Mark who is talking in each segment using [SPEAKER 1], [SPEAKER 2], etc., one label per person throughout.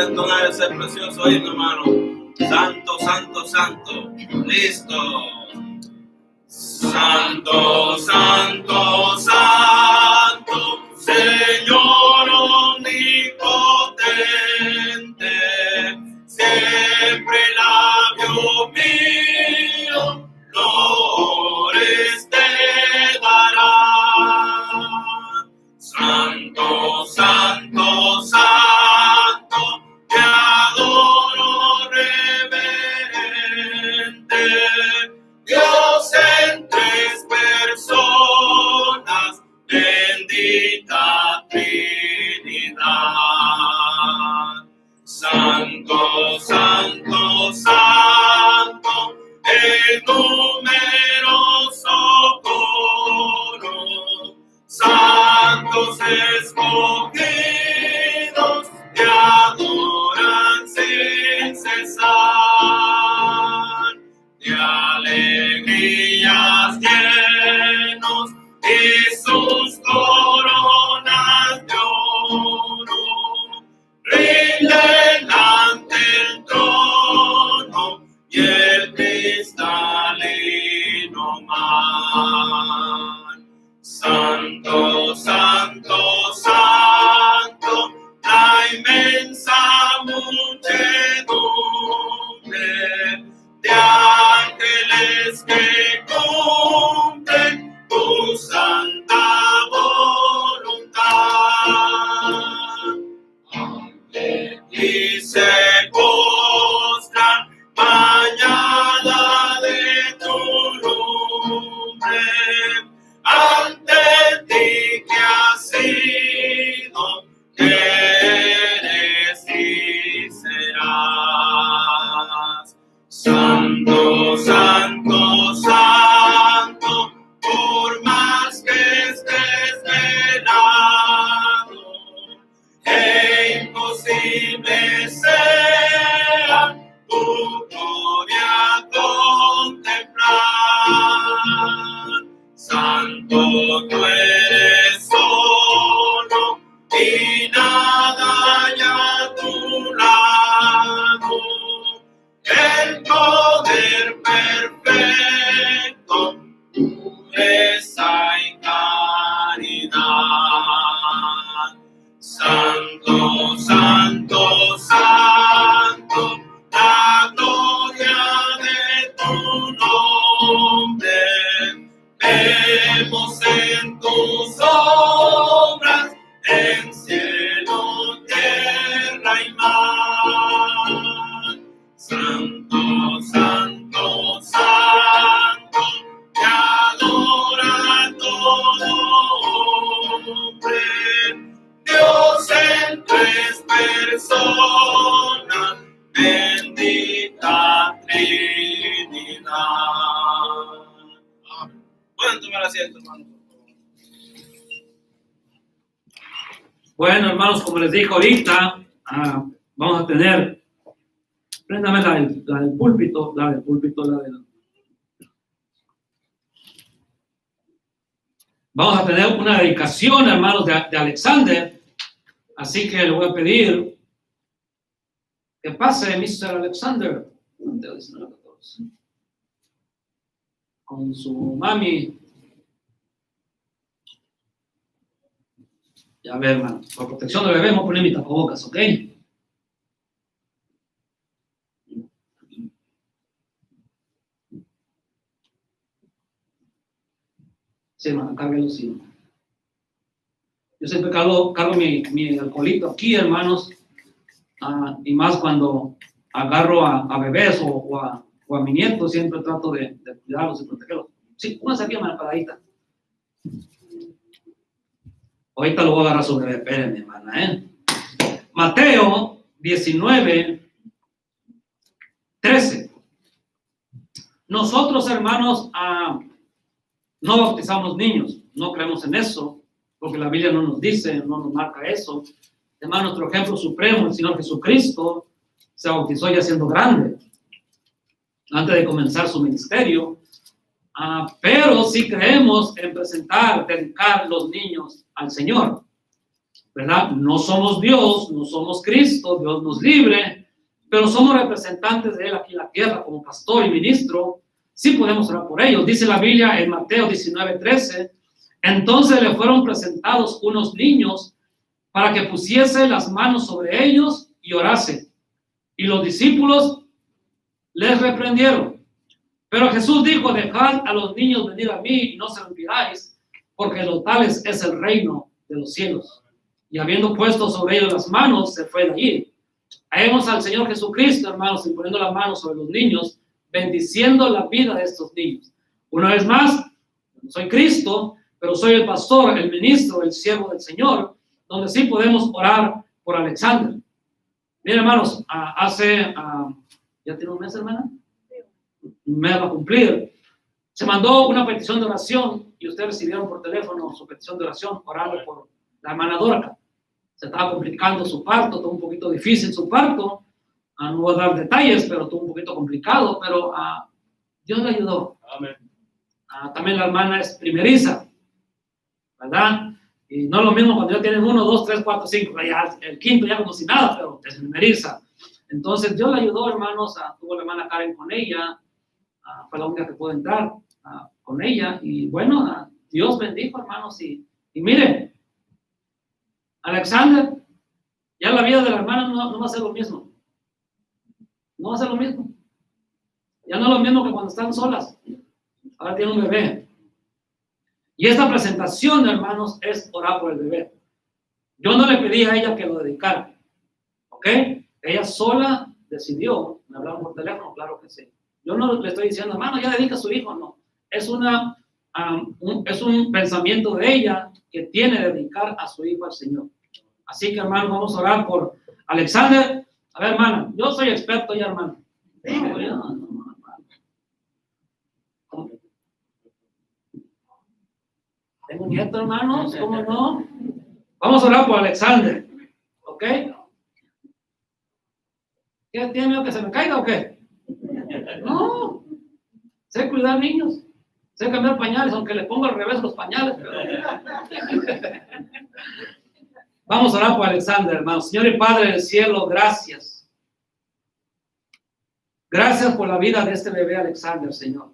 [SPEAKER 1] a entonar ese precioso himno, hermano. Santo, santo, santo. Listo. Santo, santo, santo, Señor omnipotente, siempre labio mío, flores te dará. Santo, santo, santo, te adoro reverente, Dios en tres personas, bendita Trinidad. Santo, santo, santo, el numeroso coro, santos escogidos te adoran sin cesar, de alegrías llenos y sus coronas de oro rinden ante el trono y el cristalino mar. Santo, santo, santo, la inmensa muchedumbre de ángeles que cumplen tu santa voluntad. Y se postran bañada de tu nombre ante ti que has sido, que eres y serás. Santo, santo, santo, por más que estés velado, e imposible sea tu gloria contemplar. Santo, tú eres solo y nada hay a tu lado. El poder perfecto, pureza y caridad. Santo, santo, santo, la gloria de tu nombre vemos en tus obras, en cielo, tierra y mar. Santo, santo, santo, te adora todo hombre, Dios en tres personas, bendita Trinidad. Pueden tomar asiento, hermano.
[SPEAKER 2] Bueno, hermanos, como les dije ahorita, vamos a tener, préndame la del púlpito, vamos a tener una dedicación, hermanos, de Alexander, así que le voy a pedir que pase, Mr. Alexander, con su mami. Ya ver, hermano, por protección del bebé, vamos a poner mi tapabocas, ¿ok? Sí, hermano, cárguelo, sí. Yo siempre cargo mi alcoholito aquí, hermanos, y más cuando agarro a bebés o a mi nieto, siempre trato de cuidarlos y protegerlos. Sí, pónganse aquí, hermano, paradita. Ahorita lo voy a agarrar sobre bebé, espérenme, hermana, Mateo 19:13. Nosotros, hermanos, no bautizamos niños, no creemos en eso, porque la Biblia no nos dice, no nos marca eso. Hermano, nuestro ejemplo supremo, el Señor Jesucristo, se bautizó ya siendo grande, antes de comenzar su ministerio. Pero sí creemos en dedicar los niños al Señor. ¿verdad? No somos Dios, no somos Cristo, Dios nos libre, pero somos representantes de Él aquí en la tierra, como pastor y ministro, sí podemos orar por ellos. Dice la Biblia en Mateo 19:13, entonces le fueron presentados unos niños para que pusiese las manos sobre ellos y orase. Y los discípulos les reprendieron. Pero Jesús dijo, dejad a los niños venir a mí y no se lo impidáis, porque los tales es el reino de los cielos. Y habiendo puesto sobre ellos las manos, se fue de allí. Vemos al Señor Jesucristo, hermanos, y poniendo las manos sobre los niños, bendiciendo la vida de estos niños. Una vez más, soy Cristo, pero soy el pastor, el ministro, el siervo del Señor, donde sí podemos orar por Alexander. Miren, hermanos, ¿ya tiene un mes, hermana? Un mes va a cumplir. Se mandó una petición de oración y ustedes recibieron por teléfono su petición de oración, orando por la hermana Dorca. Se estaba complicando su parto, tuvo un poquito difícil su parto. No voy a dar detalles, pero tuvo un poquito complicado, pero Dios le ayudó.
[SPEAKER 1] Amén.
[SPEAKER 2] También la hermana es primeriza, ¿verdad? Y no es lo mismo cuando ya tienen 1, 2, 3, 4, 5, ya el quinto ya como si nada, pero es primeriza. Entonces Dios le ayudó, hermanos, tuvo la hermana Karen con ella, fue la única que pudo entrar con ella, y bueno, Dios bendijo, hermanos, y miren, Alexander, ya la vida de la hermana no va a ser lo mismo, no va a ser lo mismo, ya no es lo mismo que cuando están solas, ahora tiene un bebé, y esta presentación, hermanos, es orar por el bebé. Yo no le pedí a ella que lo dedicara, ¿ok? Ella sola decidió, me hablaron por teléfono, claro que sí. Yo no le estoy diciendo, hermano, ya dedica a su hijo, no. Es un pensamiento de ella que tiene que dedicar a su hijo al Señor. Así que, hermano, vamos a orar por Alexander. A ver, hermano, yo soy experto ya, hermano. Tengo nieto, hermanos, ¿cómo no? Vamos a orar por Alexander, ¿ok? ¿Qué tiene miedo que se me caiga o qué? No, sé cuidar niños, sé cambiar pañales, aunque le pongo al revés los pañales. Pero... Vamos a orar por Alexander, hermano. Señor y Padre del cielo, gracias. Gracias por la vida de este bebé Alexander, Señor.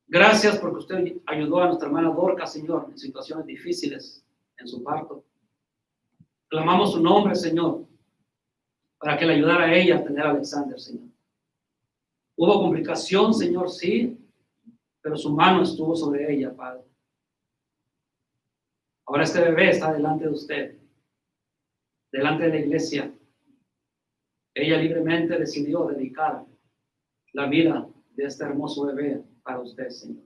[SPEAKER 2] Gracias porque usted ayudó a nuestra hermana Dorca, Señor, en situaciones difíciles en su parto. Clamamos su nombre, Señor, para que le ayudara a ella a tener a Alexander, Señor. Hubo complicación, Señor, sí, pero su mano estuvo sobre ella, Padre. Ahora este bebé está delante de usted, delante de la iglesia. Ella libremente decidió dedicar la vida de este hermoso bebé para usted, Señor.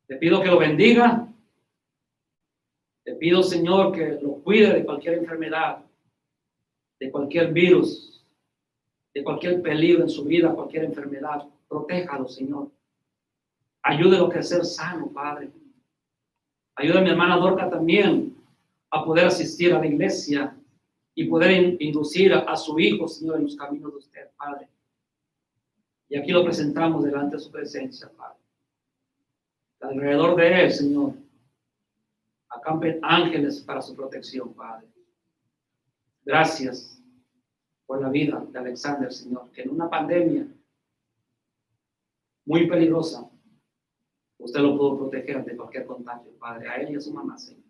[SPEAKER 2] Te pido que lo bendiga. Te pido, Señor, que lo cuide de cualquier enfermedad, de cualquier virus, de cualquier peligro en su vida, cualquier enfermedad. Protéjalo, Señor. Ayúdelo a crecer sano, Padre. Ayuda a mi hermana Dorca también a poder asistir a la iglesia y poder inducir a su hijo, Señor, en los caminos de usted, Padre. Y aquí lo presentamos delante de su presencia, Padre. Alrededor de él, Señor, acampen ángeles para su protección, Padre. Gracias por la vida de Alexander, Señor, que en una pandemia muy peligrosa, usted lo pudo proteger de cualquier contagio, Padre, a él y a su mamá, Señor.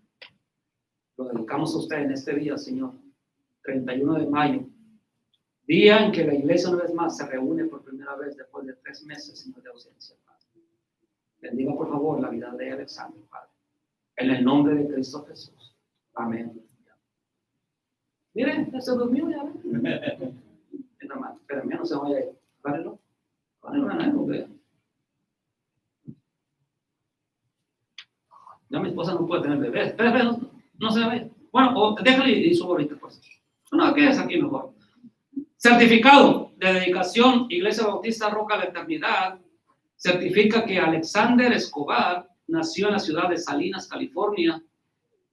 [SPEAKER 2] Lo dedicamos a usted en este día, Señor, 31 de mayo, día en que la iglesia una vez más se reúne por primera vez después de 3 meses, Señor, de ausencia, Padre. Bendiga, por favor, la vida de Alexander, Padre. En el nombre de Cristo Jesús. Amén. Miren, se durmió ya. Espérame, no se vaya a ir. Párelo. Párelo a nadie, ya mi esposa no puede tener bebés. Espera, no se vaya. Bueno, déjale y subo ahorita, pues. No, quédese aquí mejor. Certificado de dedicación, Iglesia Bautista Roca de Eternidad, certifica que Alexander Escobar nació en la ciudad de Salinas, California,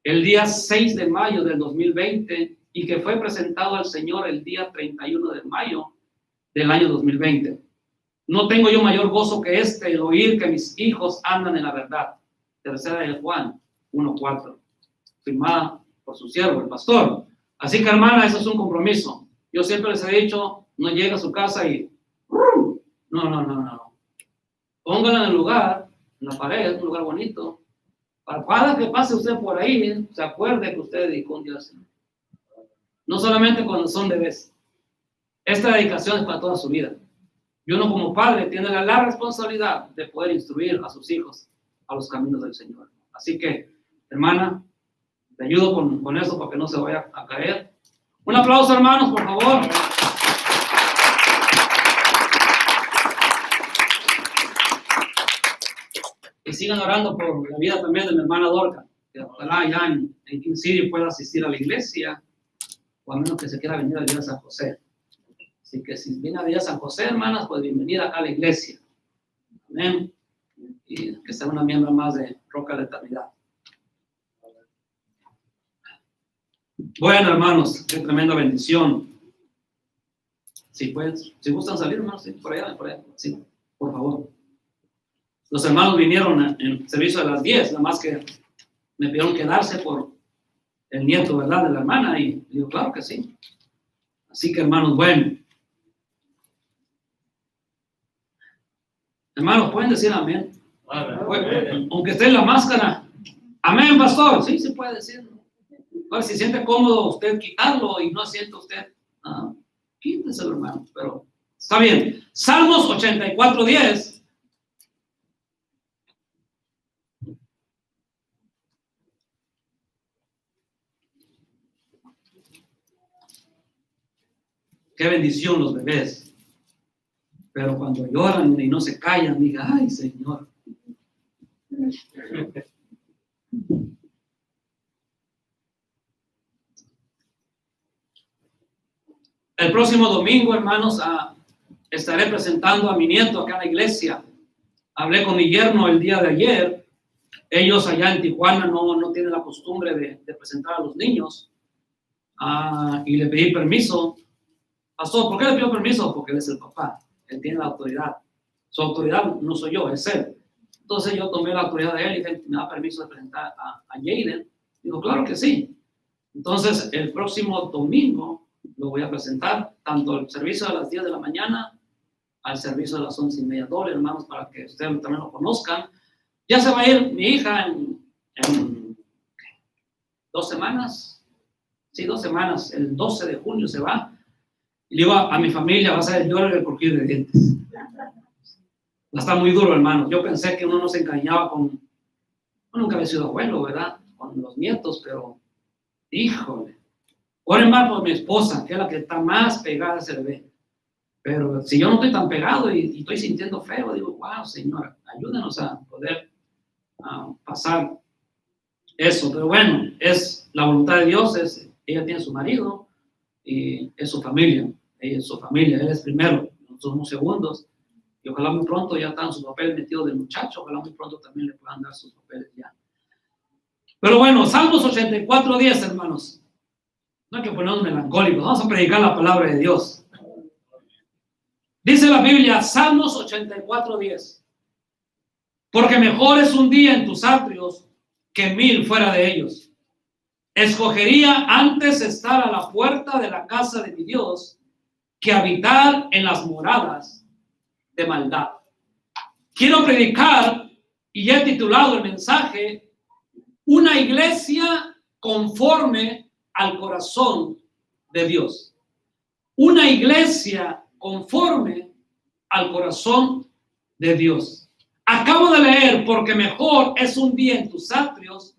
[SPEAKER 2] el día 6 de mayo del 2020 y que fue presentado al Señor el día 31 de mayo del año 2020. No tengo yo mayor gozo que el oír que mis hijos andan en la verdad. Tercera de Juan 1:4, firmada por su siervo, el pastor. Así que, hermana, eso es un compromiso. Yo siempre les he dicho, no llegue a su casa y... No. Póngala en el lugar, en la pared, un lugar bonito. Para cada que pase usted por ahí, se acuerde que usted dedicó un día al Señor. No solamente cuando son bebés. Esta dedicación es para toda su vida. Y uno como padre tiene la responsabilidad de poder instruir a sus hijos a los caminos del Señor. Así que, hermana, te ayudo con eso para que no se vaya a caer. Un aplauso, hermanos, por favor. Y sigan orando por la vida también de mi hermana Dorca, que ojalá ya en King City pueda asistir a la iglesia, o a menos que se quiera venir a la iglesia de San José. Así que si viene a la iglesia de San José, hermanas, pues bienvenida acá a la iglesia. Amén. Y que sea una miembro más de Roca de Eternidad. Bueno, hermanos, qué tremenda bendición. Si gustan salir, hermanos, sí, por allá, sí, por favor. Los hermanos vinieron en el servicio de las 10, nada más que me pidieron quedarse por el nieto, ¿verdad?, de la hermana, y digo, claro que sí. Así que, hermanos, bueno. Hermanos, pueden decir amén. Amén. Aunque esté en la máscara. Amén, pastor. Sí, se puede decir. Ahora, si siente cómodo usted quitarlo y no siente usted, quíteselo, hermano. Pero está bien. Salmos 84:10. Qué bendición los bebés. Pero cuando lloran y no se callan, diga, ay, Señor. El próximo domingo, hermanos, estaré presentando a mi nieto acá en la iglesia. Hablé con mi yerno el día de ayer. Ellos allá en Tijuana no tienen la costumbre de presentar a los niños. Y le pedí permiso. Pastor, ¿por qué le pido permiso? Porque él es el papá. Él tiene la autoridad. Su autoridad no soy yo, es él. Entonces yo tomé la autoridad de él y dije, ¿me da permiso de presentar a Jaden? Digo, claro que sí. Entonces el próximo domingo lo voy a presentar, tanto el servicio a las 10 de la mañana al servicio a las 11:30. Doble, hermanos, para que ustedes también lo conozcan. Ya se va a ir mi hija en 2 semanas. Sí, 2 semanas. El 12 de junio se va. Y le digo a mi familia, va a ser el lloro y el crujir de dientes. Va a estar muy duro, hermano. Yo pensé que uno no se engañaba con... nunca había sido abuelo, ¿verdad? Con los nietos, pero... híjole. Oren más por mi esposa, que es la que está más pegada a ese bebé. Pero si yo no estoy tan pegado y estoy sintiendo feo, digo, wow, Señor, ayúdanos a poder pasar eso. Pero bueno, es la voluntad de Dios. Ella tiene su marido y es su familia. Ella es su familia, él es primero, nosotros somos segundos. Y ojalá muy pronto ya están sus papeles metidos del muchacho, ojalá muy pronto también le puedan dar sus papeles ya. Pero bueno, Salmos 84:10, hermanos. No hay que ponernos melancólicos, vamos a predicar la palabra de Dios. Dice la Biblia, Salmos 84:10. Porque mejor es un día en tus atrios que 1000 fuera de ellos. Escogería antes estar a la puerta de la casa de mi Dios que habitar en las moradas de maldad. Quiero predicar, y he titulado el mensaje, una iglesia conforme al corazón de Dios. Una iglesia conforme al corazón de Dios. Acabo de leer, porque mejor es un día en tus atrios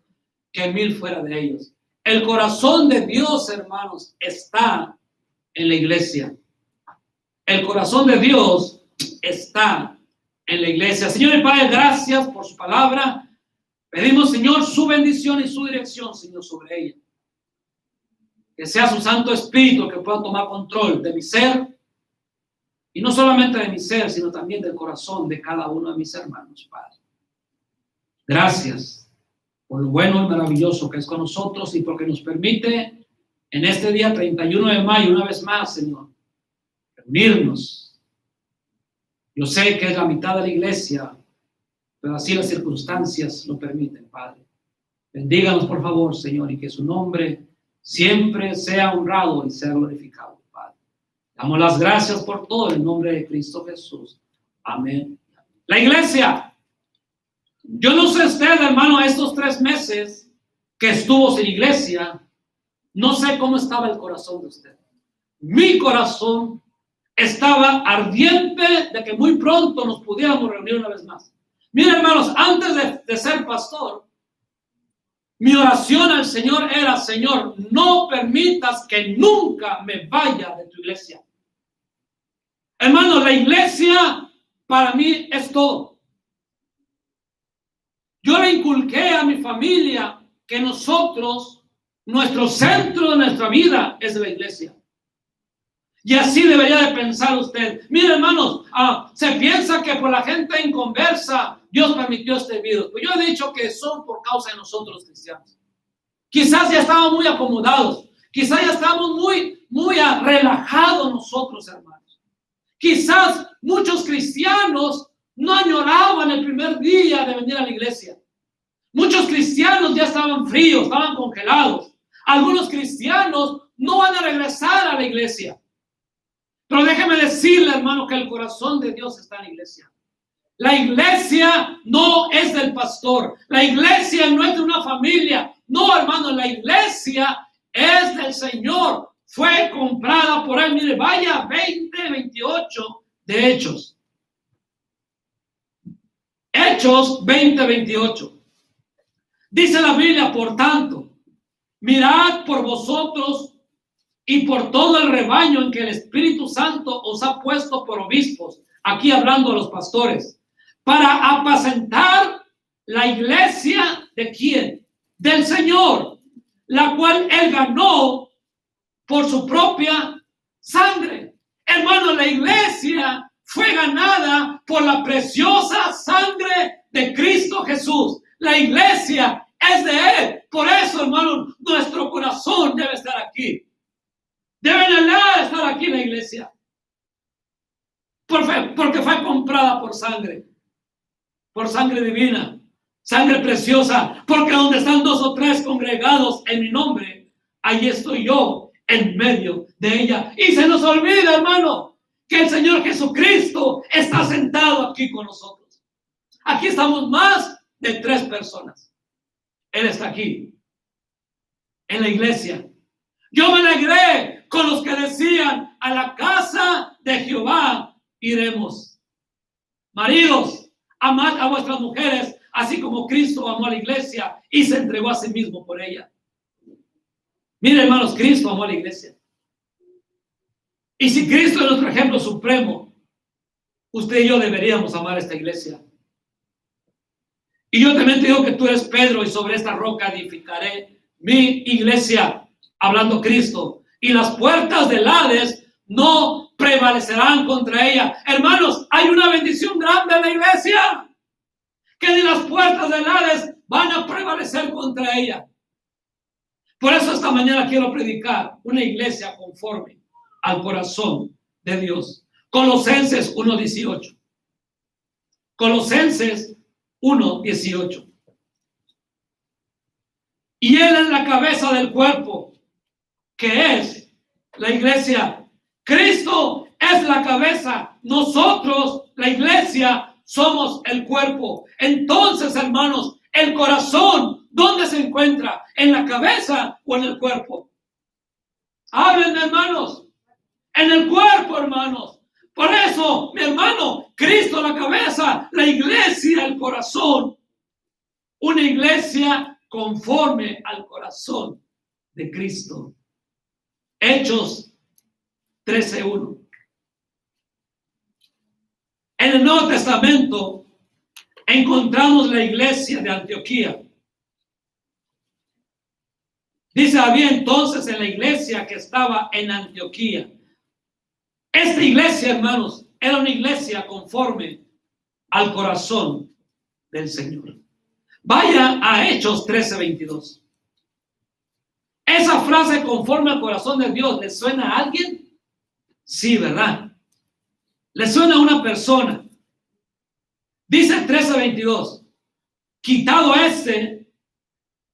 [SPEAKER 2] que 1000 fuera de ellos. El corazón de Dios, hermanos, está en la iglesia. El corazón de Dios está en la iglesia. Señor y Padre, gracias por su palabra. Pedimos, Señor, su bendición y su dirección, Señor, sobre ella. Que sea su Santo Espíritu que pueda tomar control de mi ser. Y no solamente de mi ser, sino también del corazón de cada uno de mis hermanos, Padre. Gracias por lo bueno y maravilloso que es con nosotros y porque nos permite en este día 31 de mayo, una vez más, Señor, reunirnos. Yo sé que es la mitad de la iglesia, pero así las circunstancias lo permiten, Padre. Bendíganos, por favor, Señor, y que su nombre siempre sea honrado y sea glorificado, Padre. Damos las gracias por todo en el nombre de Cristo Jesús. Amén. La iglesia. Yo no sé usted, hermano, estos 3 meses que estuvo sin iglesia, no sé cómo estaba el corazón de usted. Mi corazón estaba ardiente de que muy pronto nos pudiéramos reunir una vez más. Miren, hermanos, antes de ser pastor, mi oración al Señor era: Señor, no permitas que nunca me vaya de tu iglesia. Hermano, la iglesia para mí es todo. Yo le inculqué a mi familia que nosotros, nuestro centro de nuestra vida es la iglesia. Y así debería de pensar usted. Mire, hermanos, se piensa que por la gente inconversa Dios permitió este virus. Pues yo he dicho que son por causa de nosotros los cristianos. Quizás ya estamos muy acomodados. Quizás ya estamos muy relajados nosotros, hermanos. Quizás muchos cristianos no añoraban el primer día de venir a la iglesia. Muchos cristianos ya estaban fríos, estaban congelados. Algunos cristianos no van a regresar a la iglesia. Pero déjeme decirle, hermano, que el corazón de Dios está en la iglesia. La iglesia no es del pastor. La iglesia no es de una familia. No, hermano, la iglesia es del Señor. Fue comprada por Él. Mire, vaya 20:28 de Hechos. Hechos 20:28. Dice la Biblia: por tanto, mirad por vosotros y por todo el rebaño en que el Espíritu Santo os ha puesto por obispos, aquí hablando a los pastores, para apacentar la iglesia ¿de quién? Del Señor, la cual Él ganó por su propia sangre. Hermano, la iglesia fue ganada por la preciosa sangre de Cristo Jesús. La iglesia es de Él. Por eso, hermano, nuestro corazón debe estar aquí. Debe estar aquí en la iglesia. Porque fue comprada por sangre divina, sangre preciosa. Porque donde están 2 o 3 congregados en mi nombre, ahí estoy yo en medio de ella. Y se nos olvida, hermano, que el Señor Jesucristo está sentado aquí con nosotros. Aquí estamos más de 3 personas. Él está aquí, en la iglesia. Yo me alegré con los que decían: a la casa de Jehová iremos. Maridos, amad a vuestras mujeres, así como Cristo amó a la iglesia y se entregó a sí mismo por ella. Miren, hermanos, Cristo amó a la iglesia. Y si Cristo es nuestro ejemplo supremo, usted y yo deberíamos amar a esta iglesia. Y yo también te digo que tú eres Pedro, y sobre esta roca edificaré mi iglesia. Hablando Cristo, y las puertas del Hades no prevalecerán contra ella. Hermanos, hay una bendición grande en la iglesia, que ni las puertas del Hades van a prevalecer contra ella. Por eso esta mañana quiero predicar una iglesia conforme al corazón de Dios. Colosenses 1:18. Colosenses 1:18. Y Él es la cabeza del cuerpo, que es la iglesia. Cristo es la cabeza. Nosotros, la iglesia, somos el cuerpo. Entonces, hermanos, el corazón, ¿dónde se encuentra? ¿En la cabeza o en el cuerpo? Hablen, hermanos. En el cuerpo, hermanos. Por eso, mi hermano, Cristo la cabeza, la iglesia el corazón. Una iglesia conforme al corazón de Cristo. Hechos 13:1. En el Nuevo Testamento encontramos la iglesia de Antioquía. Dice: había entonces en la iglesia que estaba en Antioquía. Esta iglesia, hermanos, era una iglesia conforme al corazón del Señor. Vaya a Hechos 13:22. Esa frase, conforme al corazón de Dios, ¿le suena a alguien? Sí, ¿verdad? Le suena a una persona. Dice 13:22. Quitado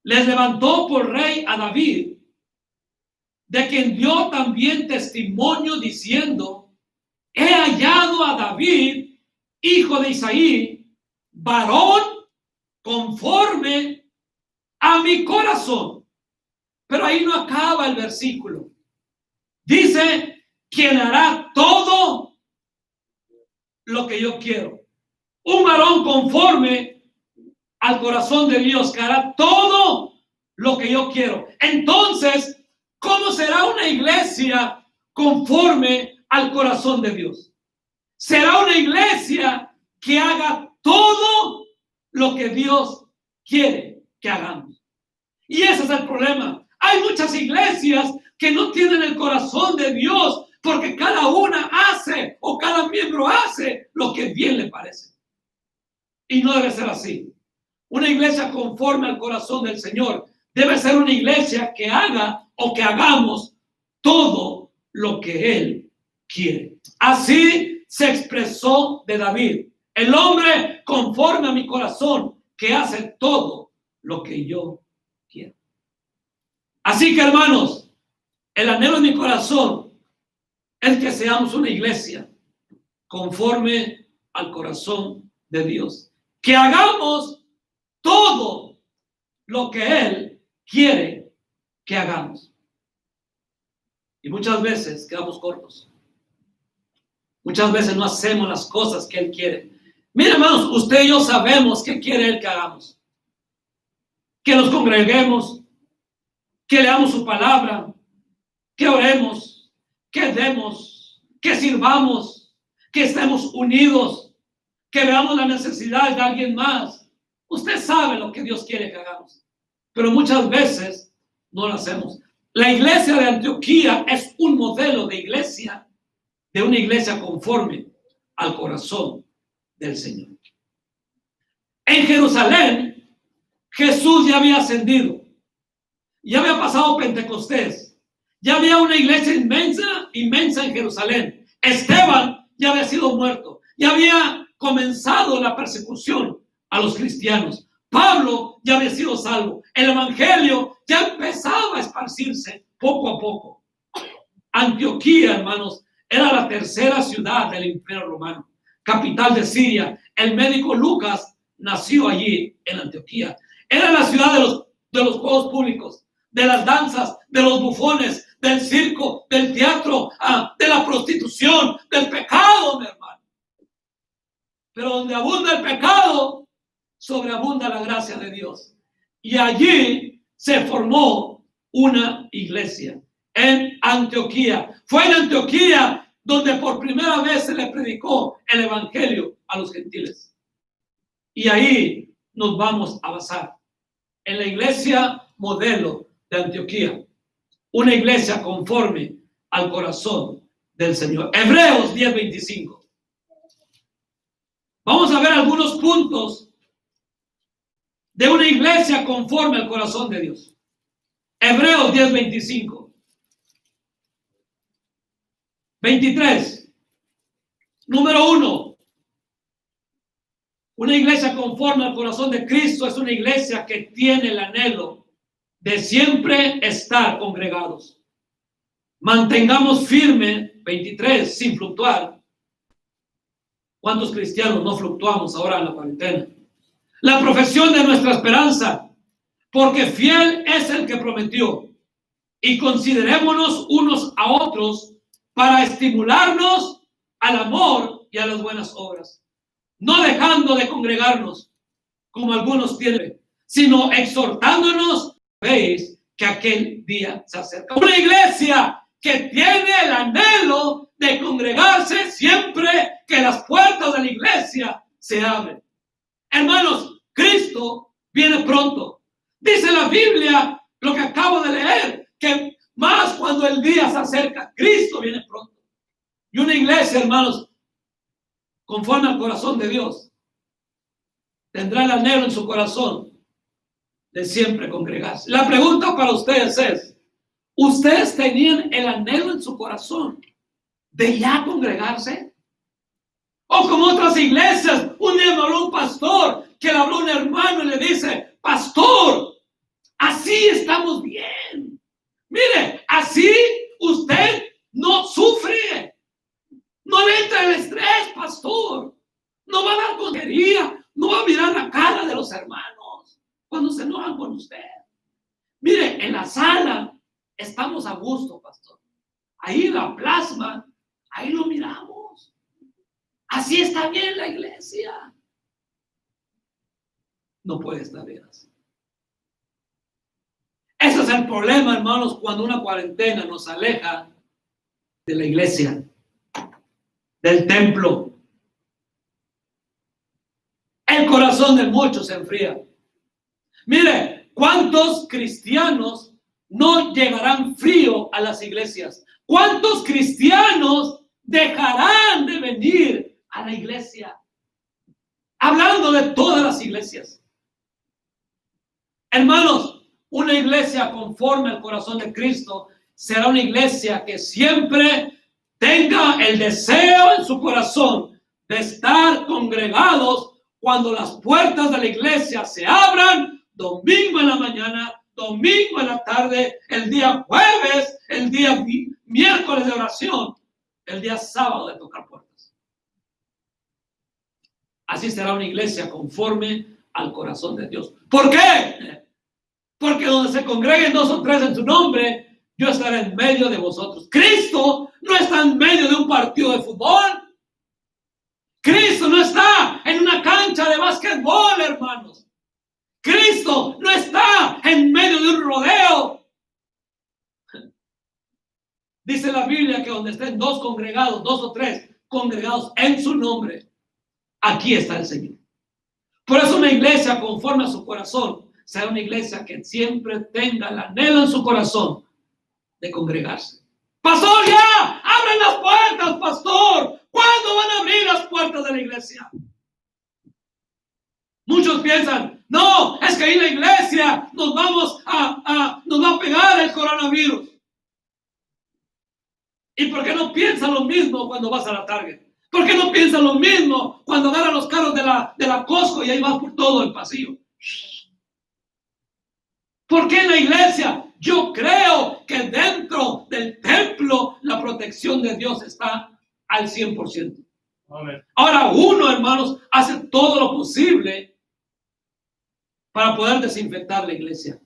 [SPEAKER 2] les levantó por rey a David, de quien dio también testimonio diciendo: he hallado a David, hijo de Isaí, varón conforme a mi corazón. Pero ahí no acaba el versículo. Dice: quien hará todo lo que yo quiero. Un varón conforme al corazón de Dios, que hará todo lo que yo quiero. Entonces, ¿cómo será una iglesia conforme al corazón de Dios? Será una iglesia que haga todo lo que Dios quiere que hagamos. Y ese es el problema. Hay muchas iglesias que no tienen el corazón de Dios, porque cada una hace o cada miembro hace lo que bien le parece. Y no debe ser así. Una iglesia conforme al corazón del Señor debe ser una iglesia que haga o que hagamos todo lo que Él quiere. Así se expresó de David: el hombre conforme a mi corazón, que hace todo lo que yo quiero. Así que, hermanos, el anhelo de mi corazón es que seamos una iglesia conforme al corazón de Dios, que hagamos todo lo que Él quiere que hagamos. Y muchas veces quedamos cortos. Muchas veces no hacemos las cosas que Él quiere. Mira, hermanos, usted y yo sabemos qué quiere Él que hagamos. Que nos congreguemos, que leamos su palabra, que oremos, que demos, que sirvamos, que estemos unidos, que veamos la necesidad de alguien más. Usted sabe lo que Dios quiere que hagamos, pero muchas veces no lo hacemos. La iglesia de Antioquía es un modelo de iglesia, de una iglesia conforme al corazón del Señor. En Jerusalén, Jesús ya había ascendido, ya había pasado Pentecostés, ya había una iglesia inmensa en Jerusalén. Esteban ya había sido muerto, ya había comenzado la persecución a los cristianos. Pablo ya había sido salvo. El evangelio ya empezaba a esparcirse poco a poco. Antioquía, hermanos, era la tercera ciudad del Imperio Romano, capital de Siria. El médico Lucas nació allí en Antioquía. Era la ciudad de los juegos públicos, de las danzas, de los bufones, del circo, del teatro, de la prostitución, del pecado, mi hermano. Pero donde abunda el pecado, sobreabunda la gracia de Dios. Y allí se formó una iglesia en Antioquía. Fue en Antioquía donde por primera vez se le predicó el evangelio a los gentiles. Y ahí nos vamos a basar en la iglesia modelo de Antioquía, una iglesia conforme al corazón del Señor. Hebreos 10:25. Vamos a ver algunos puntos de una iglesia conforme al corazón de Dios. Hebreos 10:25. 23. Número 1. Una iglesia conforme al corazón de Cristo es una iglesia que tiene el anhelo de siempre estar congregados. Mantengamos firme, 23, sin fluctuar. ¿Cuántos cristianos no fluctuamos ahora en la cuarentena? La profesión de nuestra esperanza, porque fiel es el que prometió. Y considerémonos unos a otros para estimularnos al amor y a las buenas obras, no dejando de congregarnos como algunos tienen, sino exhortándonos. Veis que aquel día se acerca. Una iglesia que tiene el anhelo de congregarse siempre que las puertas de la iglesia se abren. Hermanos, Cristo viene pronto. Dice la Biblia, lo que acabo de leer, que más cuando el día se acerca, Cristo viene pronto. Y una iglesia, hermanos, conforme al corazón de Dios, tendrá el anhelo en su corazón de siempre congregarse. La pregunta para ustedes es: ¿ustedes tenían el anhelo en su corazón de ya congregarse? O como otras iglesias, un día me habló un pastor que le habló a un hermano y le dice: pastor, Así estamos bien. Mire, así usted no sufre. No le entra el estrés, pastor. No va a dar tontería. No va a mirar la cara de los hermanos cuando se enojan con usted. Mire, en la sala estamos a gusto, pastor. Ahí la plasma, ahí lo miramos. Así está bien la iglesia. No puede estar bien así. Ese es el problema, hermanos, cuando una cuarentena nos aleja de la iglesia, del templo. El corazón de muchos se enfría. Mire, ¿cuántos cristianos no llegarán frío a las iglesias? ¿Cuántos cristianos dejarán de venir a la iglesia? Hablando de todas las iglesias. Hermanos, una iglesia conforme al corazón de Cristo será una iglesia que siempre tenga el deseo en su corazón de estar congregados cuando las puertas de la iglesia se abran, domingo en la mañana, domingo en la tarde, el día jueves, el día miércoles de oración, el día sábado de tocar puertas. Así será una iglesia conforme al corazón de Dios. ¿Por qué? Porque donde se congreguen 2 o 3 en su nombre, yo estaré en medio de vosotros. Cristo no está en medio de un partido de fútbol. Cristo no está en una cancha de básquetbol, hermanos. Cristo no está en medio de un rodeo. Dice la Biblia que donde estén 2 congregados, 2 o 3 congregados en su nombre, aquí está el Señor. Por eso una iglesia conforme a su corazón será una iglesia que siempre tenga el anhelo en su corazón de congregarse. Pastor, ya, abren las puertas, pastor. ¿Cuándo van a abrir las puertas de la iglesia? Muchos piensan, no, es que ahí en la iglesia nos va a pegar el coronavirus. ¿Y por qué no piensan lo mismo cuando vas a la Target? ¿Por qué no piensan lo mismo cuando agarran los carros de la Costco y ahí vas por todo el pasillo? ¿Por qué en la iglesia? Yo creo que dentro del templo la protección de Dios está al 100%. Amén. Ahora uno, hermanos, hace todo lo posible para poder desinfectar la iglesia,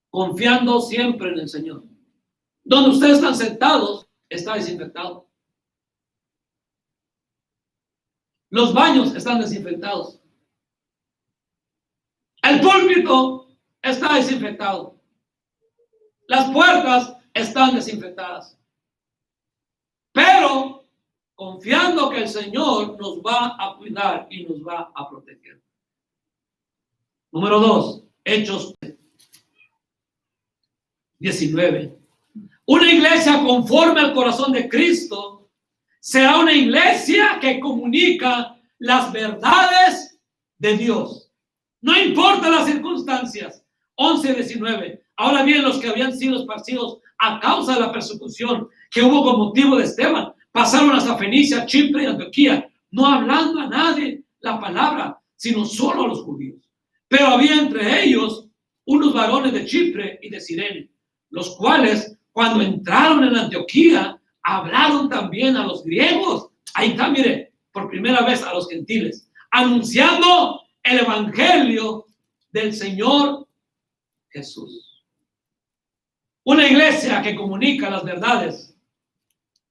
[SPEAKER 2] confiando siempre en el Señor. Donde ustedes están sentados, está desinfectado. Los baños están desinfectados. El púlpito está desinfectado. Las puertas están desinfectadas. Pero confiando que el Señor nos va a cuidar y nos va a proteger. Número 2, Hechos 19. Una iglesia conforme al corazón de Cristo será una iglesia que comunica las verdades de Dios. No importa las circunstancias. 11:19. Ahora bien, los que habían sido esparcidos a causa de la persecución que hubo con motivo de Esteban, pasaron hasta Fenicia, Chipre y Antioquía, no hablando a nadie la palabra, sino solo a los judíos. Pero había entre ellos unos varones de Chipre y de Cirene, los cuales, cuando entraron en Antioquía, hablaron también a los griegos. Ahí está, mire, por primera vez a los gentiles, anunciando el evangelio del Señor Jesús. Una iglesia que comunica las verdades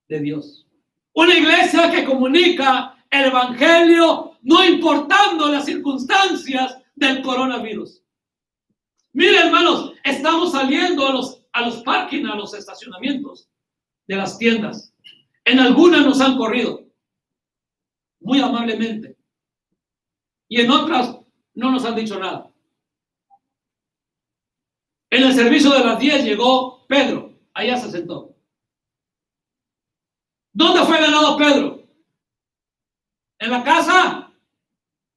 [SPEAKER 2] de Dios. Una iglesia que comunica el evangelio no importando las circunstancias del coronavirus. Miren, hermanos, estamos saliendo a los parking, a los estacionamientos de las tiendas. En algunas nos han corrido muy amablemente y en otras no nos han dicho nada. En el servicio de las 10 llegó Pedro, allá se sentó. ¿Dónde fue ganado Pedro? ¿En la casa?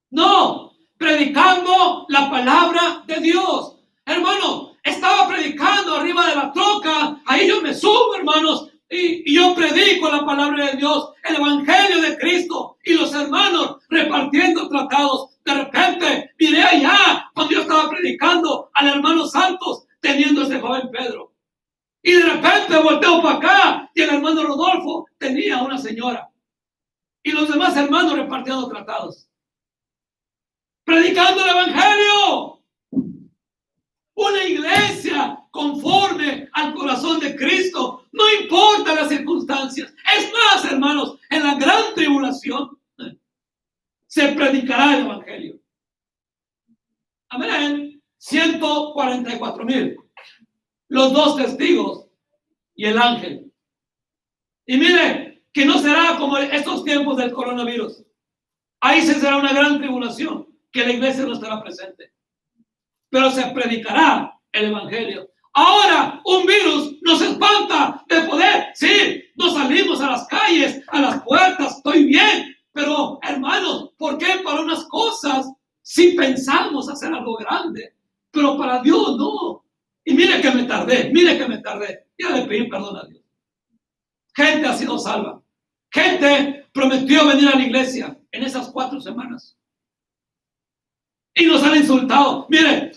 [SPEAKER 2] No, predicando la palabra de Dios. Hermano, estaba predicando arriba de la troca, ahí yo me subo, hermanos, y yo predico la palabra de Dios, el evangelio de Cristo, y los hermanos repartiendo tratados. De repente miré allá cuando yo estaba predicando al hermano Santos, teniendo ese joven Pedro. Y de repente volteo para acá y el hermano Rodolfo tenía una señora. Y los demás hermanos repartiendo tratados. Predicando el evangelio. Una iglesia conforme al corazón de Cristo. No importa las circunstancias. Es más, hermanos, en la gran tribulación se predicará el evangelio. Amén. 144,000. Los 2 testigos y el ángel. Y mire, que no será como estos tiempos del coronavirus. Ahí se será una gran tribulación, que la iglesia no estará presente. Pero se predicará el evangelio. Ahora, un virus nos espanta de poder. Sí, nos salimos a las calles, a las puertas, estoy bien. Pero, hermanos, ¿por qué para unas cosas sí pensamos hacer algo grande? Pero para Dios no. Y mire que me tardé. Ya le pedí perdón a Dios. Gente ha sido salva. Gente prometió venir a la iglesia en esas 4 semanas. Y nos han insultado. Mire,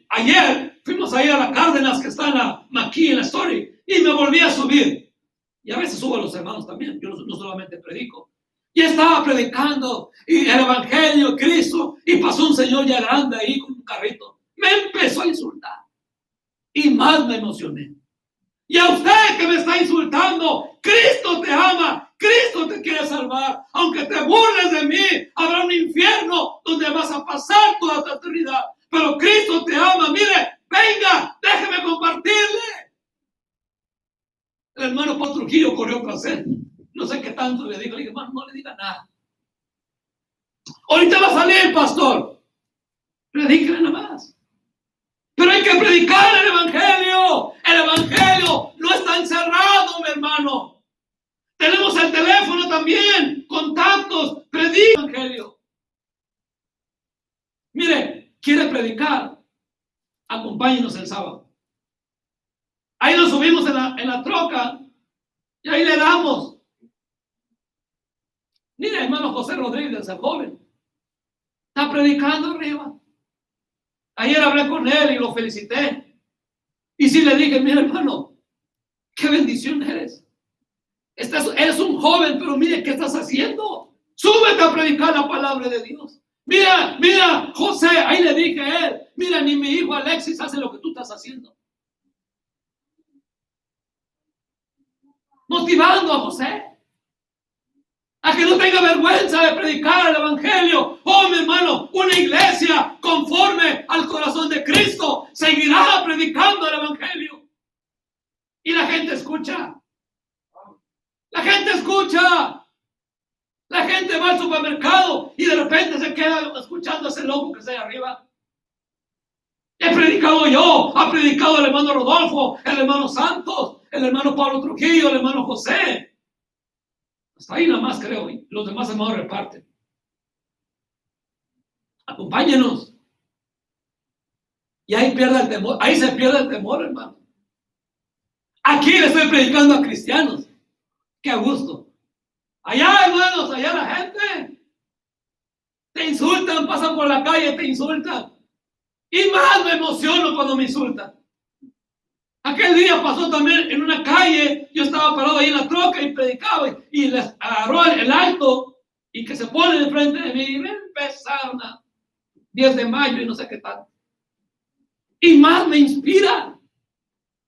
[SPEAKER 2] ayer fuimos a ir a la Cárdenas, que está aquí en la Story, y me volví a subir. Y a veces subo a los hermanos también. Yo no solamente predico. Y estaba predicando y el evangelio de Cristo, y pasó un señor ya grande ahí con un carrito. Me empezó a insultar. Y más me emocioné. Y a usted que me está insultando, Cristo te ama, Cristo te quiere salvar. Aunque te burles de mí, habrá un infierno donde vas a pasar toda tu eternidad. Pero Cristo te ama. Mire, venga, déjeme compartirle. El hermano Pablo Trujillo corrió tras él. No sé qué tanto le digo. Le dije, hermano, no le diga nada. Ahorita va a salir el pastor. Predíquele nada más. Pero hay que predicar el evangelio. El evangelio no está encerrado, mi hermano. Tenemos el teléfono también, contactos, predica el evangelio. Mire, quiere predicar, acompáñenos el sábado. Ahí nos subimos en la troca y ahí le damos. Mire, hermano José Rodríguez, el joven, está predicando arriba. Ayer hablé con él y lo felicité. Y sí le dije, mira hermano, qué bendición eres. Eres un joven, pero mire qué estás haciendo. Súbete a predicar la palabra de Dios. Mira, José, ahí le dije a él, mira, ni mi hijo Alexis hace lo que tú estás haciendo. Motivando a José a que no tenga vergüenza de predicar el evangelio. Oh, mi hermano, una iglesia conforme al corazón de Cristo seguirá predicando el evangelio. Y la gente escucha. La gente escucha. La gente va al supermercado y de repente se queda escuchando a ese loco que está ahí arriba. He predicado yo, ha predicado el hermano Rodolfo, el hermano Santos, el hermano Pablo Trujillo, el hermano José. Hasta ahí nada más creo, y los demás hermanos reparten. Acompáñenos. Y ahí pierde el temor, ahí se pierde el temor, hermano. Aquí le estoy predicando a cristianos. Qué a gusto. Allá, hermanos, allá la gente te insultan, pasan por la calle, te insultan. Y más me emociono cuando me insultan. Aquel día pasó también en una calle, yo estaba parado ahí en la troca y predicaba y les agarró el alto y que se pone de frente de mí y me empezaron a 10 de mayo y no sé qué tal. Y más me inspira.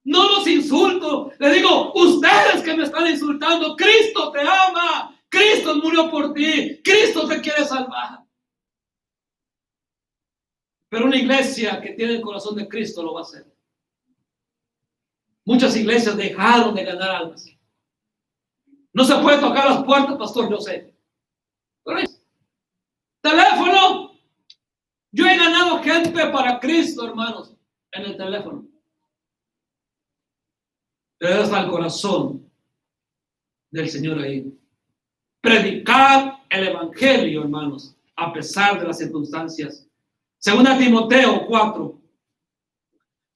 [SPEAKER 2] No los insulto. Le digo, ustedes que me están insultando, Cristo te ama. Cristo murió por ti. Cristo te quiere salvar. Pero una iglesia que tiene el corazón de Cristo lo va a hacer. Muchas iglesias dejaron de ganar almas. No se puede tocar las puertas, pastor, yo sé. Pero teléfono. Yo he ganado gente para Cristo, hermanos, en el teléfono. Pero está el corazón del Señor ahí. Predicar el evangelio, hermanos, a pesar de las circunstancias. Segunda Timoteo 4.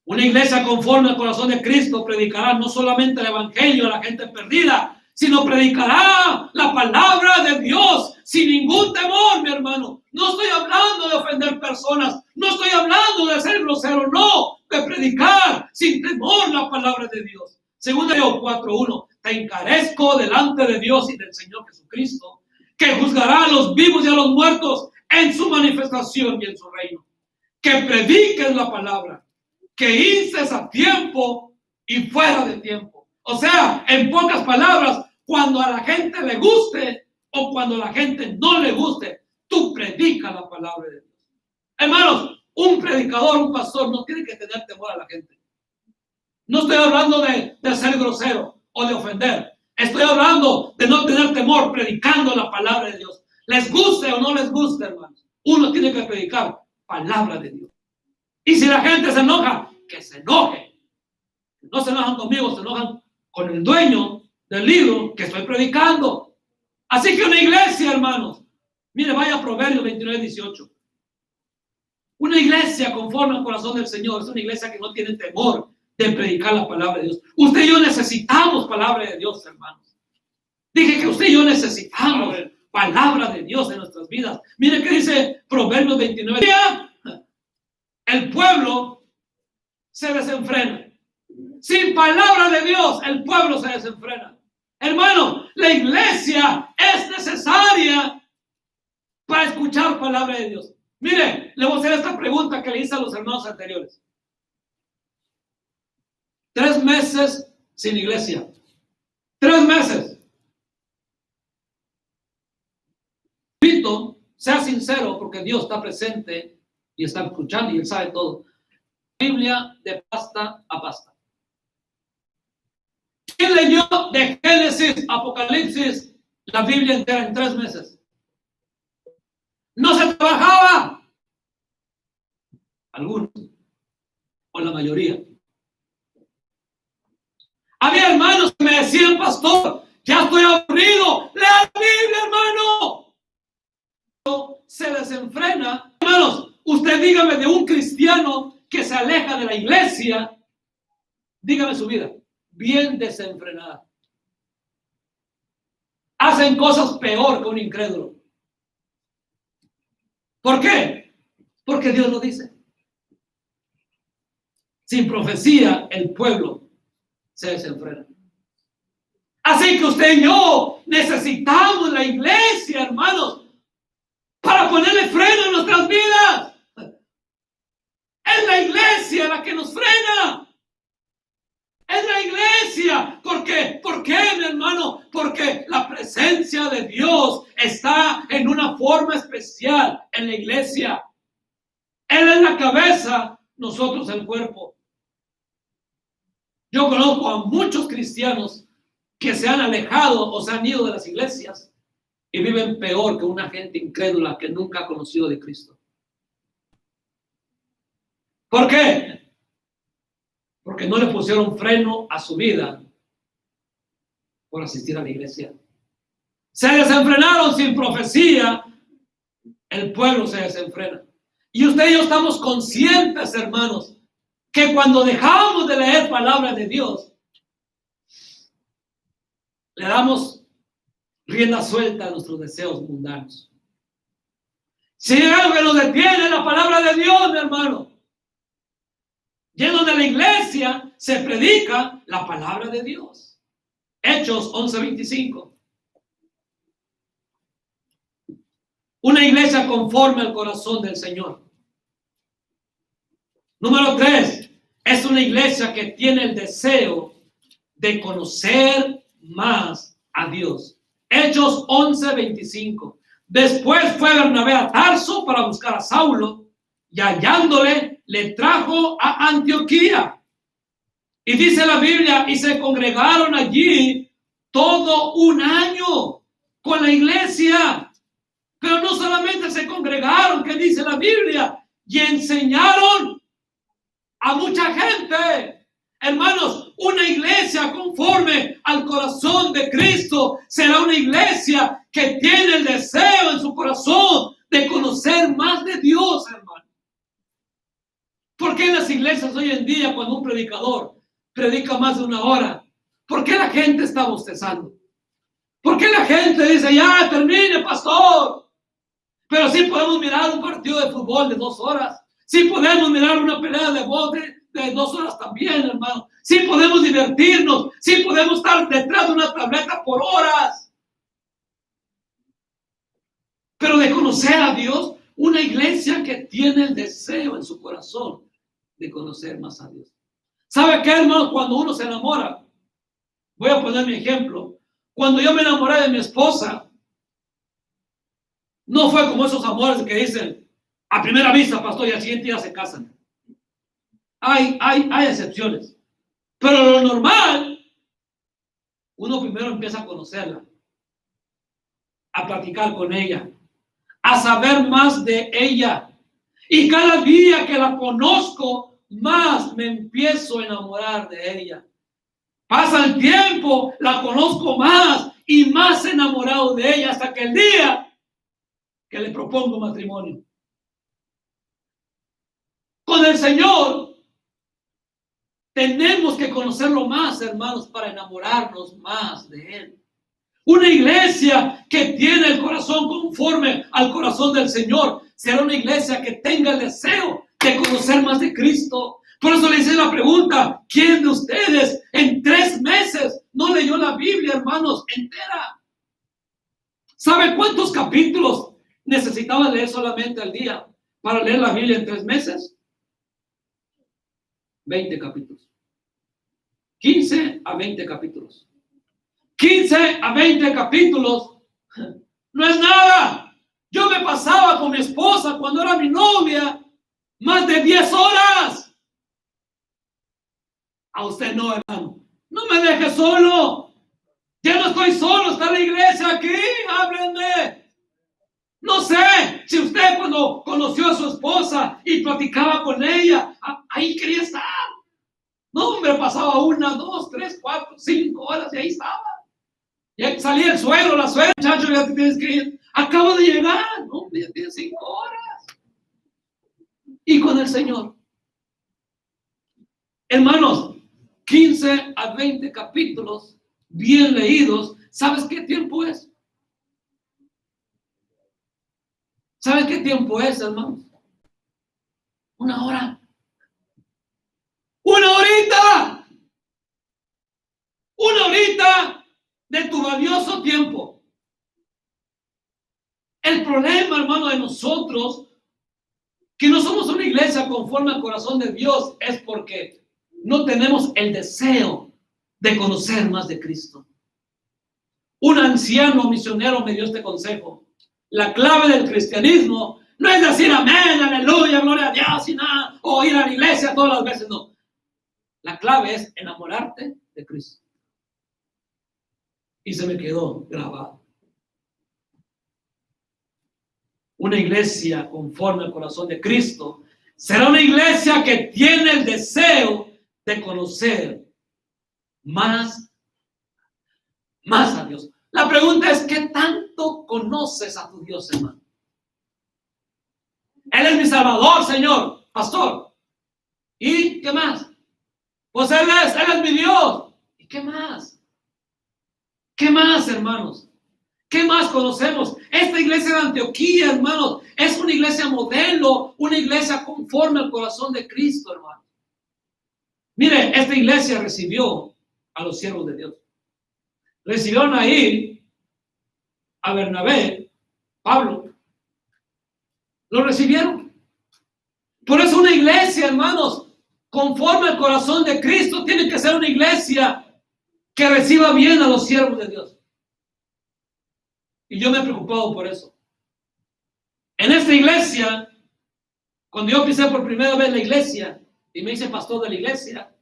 [SPEAKER 2] Una iglesia conforme al corazón de Cristo predicará no solamente el evangelio a la gente perdida, sino predicará la palabra de Dios sin ningún temor, mi hermano. No estoy hablando de ofender personas, no estoy hablando de ser grosero, no, de predicar sin temor la palabra de Dios. Segunda de 4:1, te encarezco delante de Dios y del Señor Jesucristo, que juzgará a los vivos y a los muertos en su manifestación y en su reino. Que prediques la palabra, que instes a tiempo y fuera de tiempo. O sea, en pocas palabras, cuando a la gente le guste o cuando a la gente no le guste, tú predicas la palabra de Dios. Hermanos, un predicador, un pastor no tiene que tener temor a la gente. No estoy hablando de ser grosero o de ofender. Estoy hablando de no tener temor predicando la palabra de Dios. Les guste o no les guste, hermanos. Uno tiene que predicar palabra de Dios. Y si la gente se enoja, que se enoje. No se enojan conmigo, se enojan con el dueño del libro que estoy predicando. Así que una iglesia, hermanos, mire, vaya a Proverbios 29:18. Una iglesia conforme al corazón del Señor es una iglesia que no tiene temor de predicar la palabra de Dios. Usted y yo necesitamos palabra de Dios, hermanos. Dije que usted y yo necesitamos palabra de Dios en nuestras vidas. Mire que dice Proverbios 29. El pueblo se desenfrena. Sin palabra de Dios, el pueblo se desenfrena. Hermano, la iglesia es necesaria para escuchar palabra de Dios. Mire, le voy a hacer esta pregunta que le hice a los hermanos anteriores. 3 meses sin iglesia. 3 meses. Repito, sea sincero, porque Dios está presente y está escuchando y Él sabe todo. Biblia de pasta a pasta. ¿Quién leyó de Génesis, Apocalipsis, la Biblia entera en 3 meses? No se trabajaba. Algunos, o la mayoría. Había hermanos que me decían, pastor, ya estoy aburrido, lea la Biblia, hermano. Se desenfrena. Hermanos, usted dígame de un cristiano que se aleja de la iglesia, dígame su vida, bien desenfrenada. Hacen cosas peor que un incrédulo. ¿Por qué? Porque Dios lo dice. Sin profecía, el pueblo se desenfrena. Así que usted y yo necesitamos la iglesia, hermanos, para ponerle freno a nuestras vidas. Es la iglesia la que nos frena. Es la iglesia. ¿Por qué? ¿Por qué, mi hermano? Porque la presencia de Dios está en una forma especial en la iglesia. Él es la cabeza, nosotros el cuerpo. Yo conozco a muchos cristianos que se han alejado o se han ido de las iglesias y viven peor que una gente incrédula que nunca ha conocido de Cristo. ¿Por qué? Porque no le pusieron freno a su vida por asistir a la iglesia. Se desenfrenaron sin profecía, el pueblo se desenfrena. Y usted y yo estamos conscientes, hermanos, que cuando dejamos de leer palabra de Dios, le damos rienda suelta a nuestros deseos mundanos. Si hay algo que nos detiene, la palabra de Dios, mi hermano. Lleno de la iglesia se predica la palabra de Dios. Hechos 11:25. Una iglesia conforme al corazón del Señor. Número 3, es una iglesia que tiene el deseo de conocer más a Dios. Hechos 11:25. Después fue Bernabé a Tarso para buscar a Saulo y hallándole le trajo a Antioquía. Y dice la Biblia, y se congregaron allí todo un año con la iglesia. Pero no solamente se congregaron, que dice la Biblia, y enseñaron a mucha gente. Hermanos, una iglesia conforme al corazón de Cristo será una iglesia que tiene el deseo en su corazón de conocer más de Dios, hermano. ¿Por qué en las iglesias hoy en día, cuando un predicador predica más de 1 hora, por qué la gente está bostezando? ¿Por qué la gente dice, ya, termine, pastor? Pero sí podemos mirar un partido de fútbol de 2 horas. Sí podemos mirar una pelea de voz de 2 horas también, hermano. Sí podemos divertirnos. Sí podemos estar detrás de una tableta por horas. Pero de conocer a Dios, una iglesia que tiene el deseo en su corazón de conocer más a Dios. ¿Sabe qué, hermano? Cuando uno se enamora, voy a poner mi ejemplo. Cuando yo me enamoré de mi esposa, no fue como esos amores que dicen a primera vista, pastor, y al siguiente día se casan. Hay excepciones. Pero lo normal, uno primero empieza a conocerla, a platicar con ella, a saber más de ella. Y cada día que la conozco, más me empiezo a enamorar de ella. Pasa el tiempo, la conozco más y más enamorado de ella hasta que el día que le propongo matrimonio. Con el Señor tenemos que conocerlo más, hermanos, para enamorarnos más de Él. Una iglesia que tiene el corazón conforme al corazón del Señor será una iglesia que tenga el deseo de conocer más de Cristo. Por eso le hice la pregunta, ¿quién de ustedes en 3 meses no leyó la Biblia, hermanos, entera? ¿Sabe cuántos capítulos necesitaba leer solamente al día para leer la Biblia en 3 meses? 20 capítulos. 15 a 20 capítulos. 15 a 20 capítulos no es nada. Yo me pasaba con mi esposa cuando era mi novia más de 10 horas. A usted no, hermano. No me deje solo. Ya no estoy solo, está la iglesia aquí. Háblenme. No sé si usted cuando conoció a su esposa y platicaba con ella, ahí quería estar. No, hombre, pasaba 1, 2, 3, 4, 5 horas y ahí estaba. Ya salía el suegro, la suegra, muchacho, ya te tienes que ir. Acabo de llegar, no, ya tienes 5 horas. Y con el Señor. Hermanos, 15 a 20 capítulos bien leídos. ¿Sabes qué tiempo es? ¿Sabes qué tiempo es, hermanos? 1 hora. 1 horita. 1 horita de tu valioso tiempo. El problema, hermano, de nosotros, que no somos una iglesia conforme al corazón de Dios, es porque no tenemos el deseo de conocer más de Cristo. Un anciano misionero me dio este consejo. La clave del cristianismo no es decir amén, aleluya, gloria a Dios y nada, o ir a la iglesia todas las veces, no. La clave es enamorarte de Cristo. Y se me quedó grabado. Una iglesia conforme al corazón de Cristo será una iglesia que tiene el deseo de conocer más a Dios. La pregunta es, ¿qué tanto conoces a tu Dios, hermano? Él es mi Salvador, Señor, pastor. ¿Y qué más? Pues Él es mi Dios. ¿Y qué más? ¿Qué más, hermanos? ¿Qué más conocemos? Esta iglesia de Antioquía, hermanos, es una iglesia modelo, una iglesia conforme al corazón de Cristo, hermano. Mire, esta iglesia recibió a los siervos de Dios. Recibieron ahí a Bernabé, Pablo. Lo recibieron. Por eso una iglesia, hermanos, conforme al corazón de Cristo, tiene que ser una iglesia que reciba bien a los siervos de Dios. Y yo me he preocupado por eso. En esta iglesia, cuando yo pisé por primera vez la iglesia y me hice pastor de la iglesia,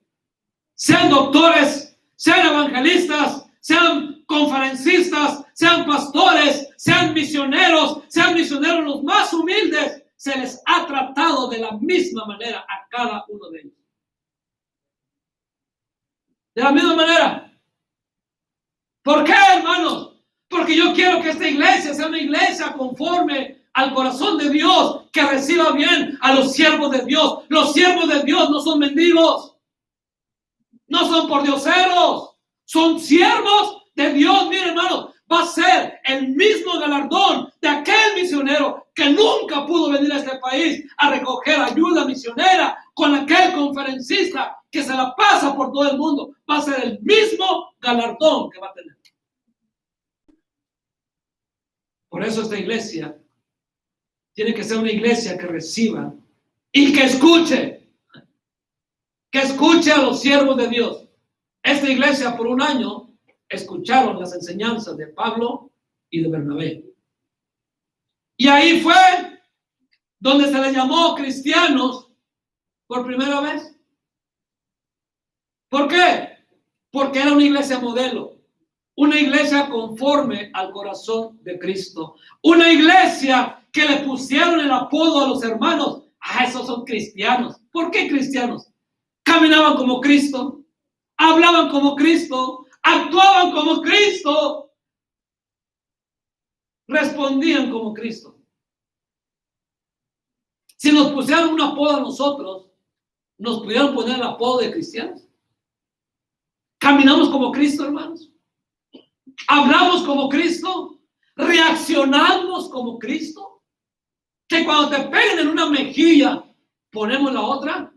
[SPEAKER 2] sean doctores, sean evangelistas, sean conferencistas, sean pastores, sean misioneros los más humildes, se les ha tratado de la misma manera a cada uno de ellos. De la misma manera. ¿Por qué, hermanos? Porque yo quiero que esta iglesia sea una iglesia conforme al corazón de Dios, que reciba bien a los siervos de Dios. Los siervos de Dios no son mendigos, no son pordioseros, son siervos de Dios. Miren, hermanos, va a ser el mismo galardón de aquel misionero que nunca pudo venir a este país a recoger ayuda misionera, con aquel conferencista que se la pasa por todo el mundo. Va a ser el mismo galardón que va a tener. Por eso esta iglesia tiene que ser una iglesia que reciba y que escuche a los siervos de Dios. Esta iglesia por un año escucharon las enseñanzas de Pablo y de Bernabé. Y ahí fue donde se les llamó cristianos por primera vez. ¿Por qué? Porque era una iglesia modelo, una iglesia conforme al corazón de Cristo, una iglesia que le pusieron el apodo a los hermanos. Esos son cristianos. ¿Por qué cristianos? Caminaban como Cristo, hablaban como Cristo, actuaban como Cristo, respondían como Cristo. Si nos pusieran un apodo a nosotros, nos pudieran poner el apodo de cristianos. Caminamos como Cristo, hermanos. Hablamos como Cristo. Reaccionamos como Cristo. Que cuando te peguen en una mejilla, ponemos la otra.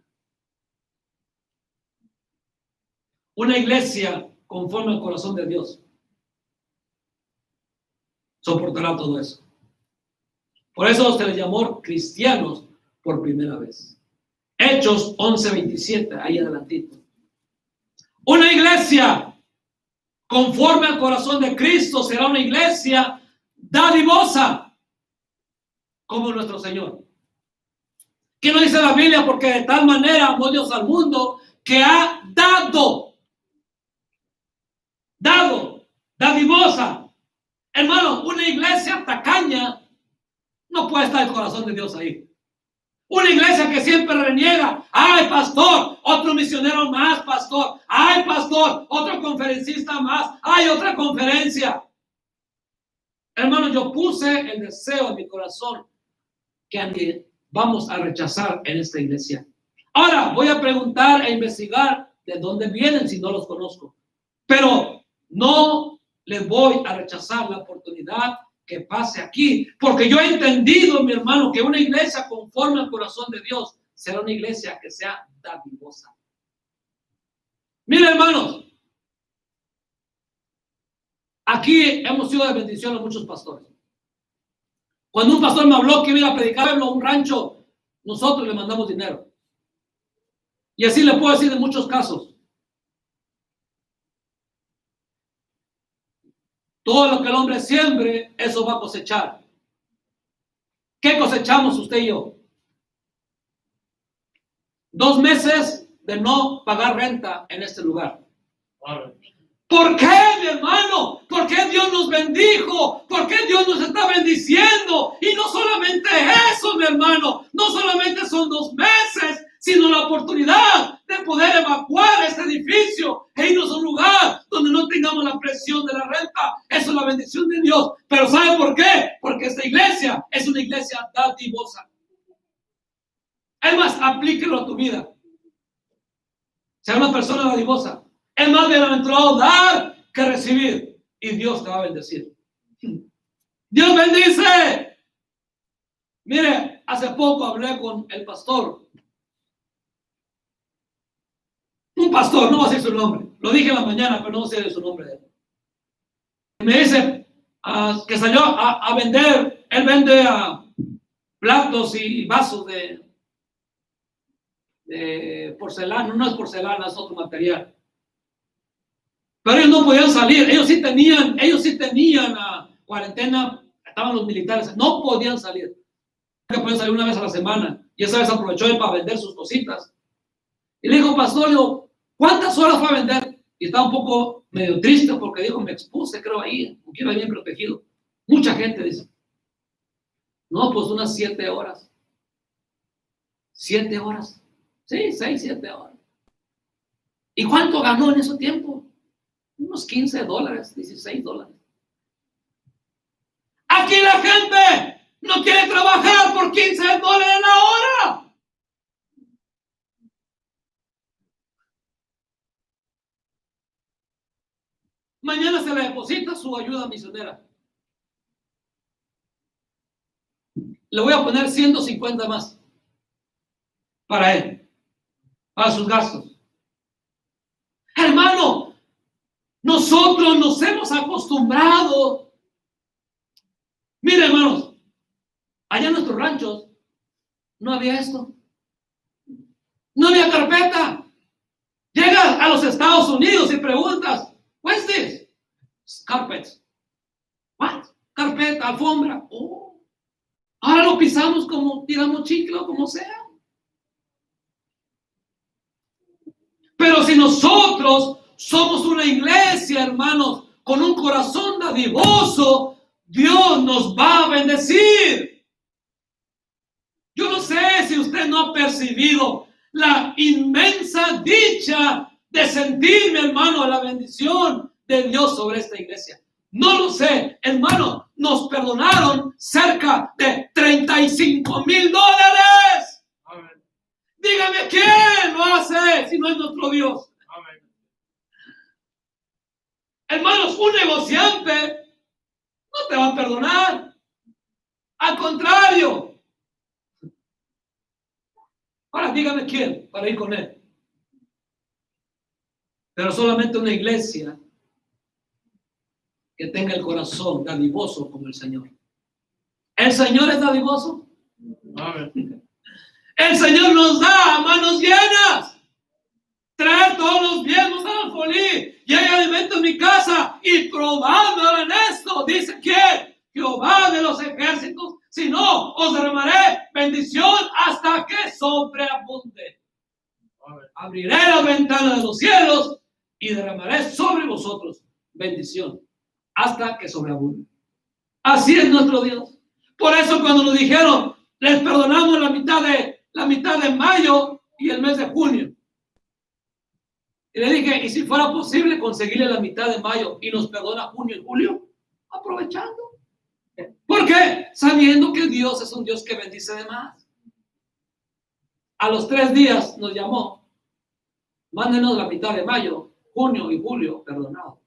[SPEAKER 2] Una iglesia conforme al corazón de Dios soportará todo eso. Por eso se les llamó cristianos por primera vez. Hechos 11:27, ahí adelantito. Una iglesia conforme al corazón de Cristo será una iglesia dadivosa como nuestro Señor. ¿Qué nos dice la Biblia? Porque de tal manera amó Dios al mundo que ha dado, dadivosa. Hermano, una iglesia tacaña no puede estar el corazón de Dios ahí. Una iglesia que siempre reniega. Ay, pastor, otro misionero más, pastor. Ay, pastor, otro conferencista más. Ay, otra conferencia. Hermano, yo puse el deseo en mi corazón que vamos a rechazar en esta iglesia. Ahora voy a preguntar e investigar de dónde vienen si no los conozco. Pero no les voy a rechazar la oportunidad que pase aquí, porque yo he entendido, mi hermano, que una iglesia conforme al corazón de Dios será una iglesia que sea dadivosa. Mira, hermanos, aquí hemos sido de bendición a muchos pastores. Cuando un pastor me habló que iba a predicar a un rancho, nosotros le mandamos dinero. Y así le puedo decir en muchos casos. Todo lo que el hombre siembre, eso va a cosechar. ¿Qué cosechamos usted y yo? 2 meses de no pagar renta en este lugar. ¿Por qué, mi hermano? ¿Por qué Dios nos bendijo? ¿Por qué Dios nos está bendiciendo? Y no solamente eso, mi hermano, no solamente son 2 meses, sino la oportunidad de poder evacuar este edificio e irnos a un lugar donde no tengamos la presión de la renta. Eso es la bendición de Dios. Pero ¿sabe por qué? Porque esta iglesia es una iglesia dadivosa. Es más, aplíquelo a tu vida. Sea una persona dadivosa. Es más bienaventurado dar que recibir. Y Dios te va a bendecir. Dios bendice. Mire, hace poco hablé con el pastor. Un pastor, no voy a decir su nombre. Lo dije en la mañana, pero no sé su nombre de él. Me dice que salió a vender. Él vende platos y vasos de porcelana. No es porcelana, es otro material. Pero ellos no podían salir. Ellos sí tenían cuarentena. Estaban los militares. No podían salir. Que podían salir una vez a la semana. Y esa vez aprovechó él para vender sus cositas. Y le dijo, pastor, digo, ¿cuántas horas fue a vender? Y estaba un poco medio triste porque dijo, me expuse, creo, ahí. Porque iba bien protegido. Mucha gente dice. No, pues unas 7 horas. 7 horas. Sí, 6, 7 horas. ¿Y cuánto ganó en ese tiempo? Unos $15, $16. Aquí la gente no quiere trabajar por $15 la hora. Mañana se le deposita su ayuda misionera. Le voy a poner 150 más para él, para sus gastos. Hermano, nosotros nos hemos acostumbrado. Mire, hermanos, allá en nuestros ranchos no había esto. No había carpeta. Llegas a los Estados Unidos y preguntas, "What's this?" Carpets. What? Carpeta, alfombra. Oh. Ahora lo pisamos como tiramos chicle o como sea. Pero si nosotros somos una iglesia, hermanos, con un corazón dadivoso, Dios nos va a bendecir. Yo no sé si usted no ha percibido la inmensa dicha de sentir, mi hermano, la bendición de Dios sobre esta iglesia. No lo sé, hermano, nos perdonaron cerca de $35,000.
[SPEAKER 1] Amén.
[SPEAKER 2] Dígame, ¿quién lo hace si no es nuestro Dios?
[SPEAKER 1] Amén.
[SPEAKER 2] Hermanos, un negociante no te va a perdonar. Al contrario. Ahora dígame quién para ir con él. Pero solamente una iglesia que tenga el corazón dadivoso como el Señor. ¿El Señor es dadivoso?
[SPEAKER 1] Amén.
[SPEAKER 2] El Señor nos da a manos llenas. Traer todos los bienes a la folía y hay alimento en mi casa y probadme en esto. Dice quién, Jehová de los ejércitos. Si no, os derramaré bendición hasta que sobreabunde.
[SPEAKER 1] Amén.
[SPEAKER 2] Abriré las ventanas de los cielos y derramaré sobre vosotros bendición hasta que sobreabunde. Así es nuestro Dios. Por eso cuando nos dijeron, les perdonamos la mitad de mayo y el mes de junio. Y le dije, ¿y si fuera posible conseguirle la mitad de mayo y nos perdona junio y julio? Aprovechando. ¿Por qué? Sabiendo que Dios es un Dios que bendice de más. A los 3 días nos llamó. Mándenos la mitad de mayo, junio y julio, perdonado.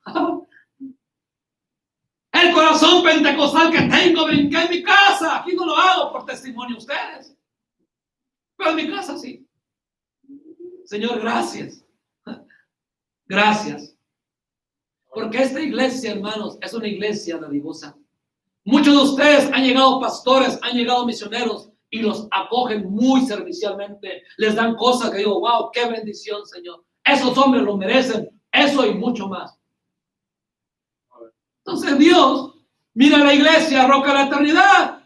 [SPEAKER 2] El corazón pentecostal que tengo, brinqué en mi casa. Aquí no lo hago por testimonio a ustedes. Pero en mi casa sí. Señor, gracias. Gracias. Porque esta iglesia, hermanos, es una iglesia dadivosa. Muchos de ustedes han llegado pastores, han llegado misioneros y los acogen muy servicialmente. Les dan cosas que digo, wow, qué bendición, Señor. Esos hombres lo merecen. Eso y mucho más. Entonces Dios mira a la iglesia, Roca de la Eternidad.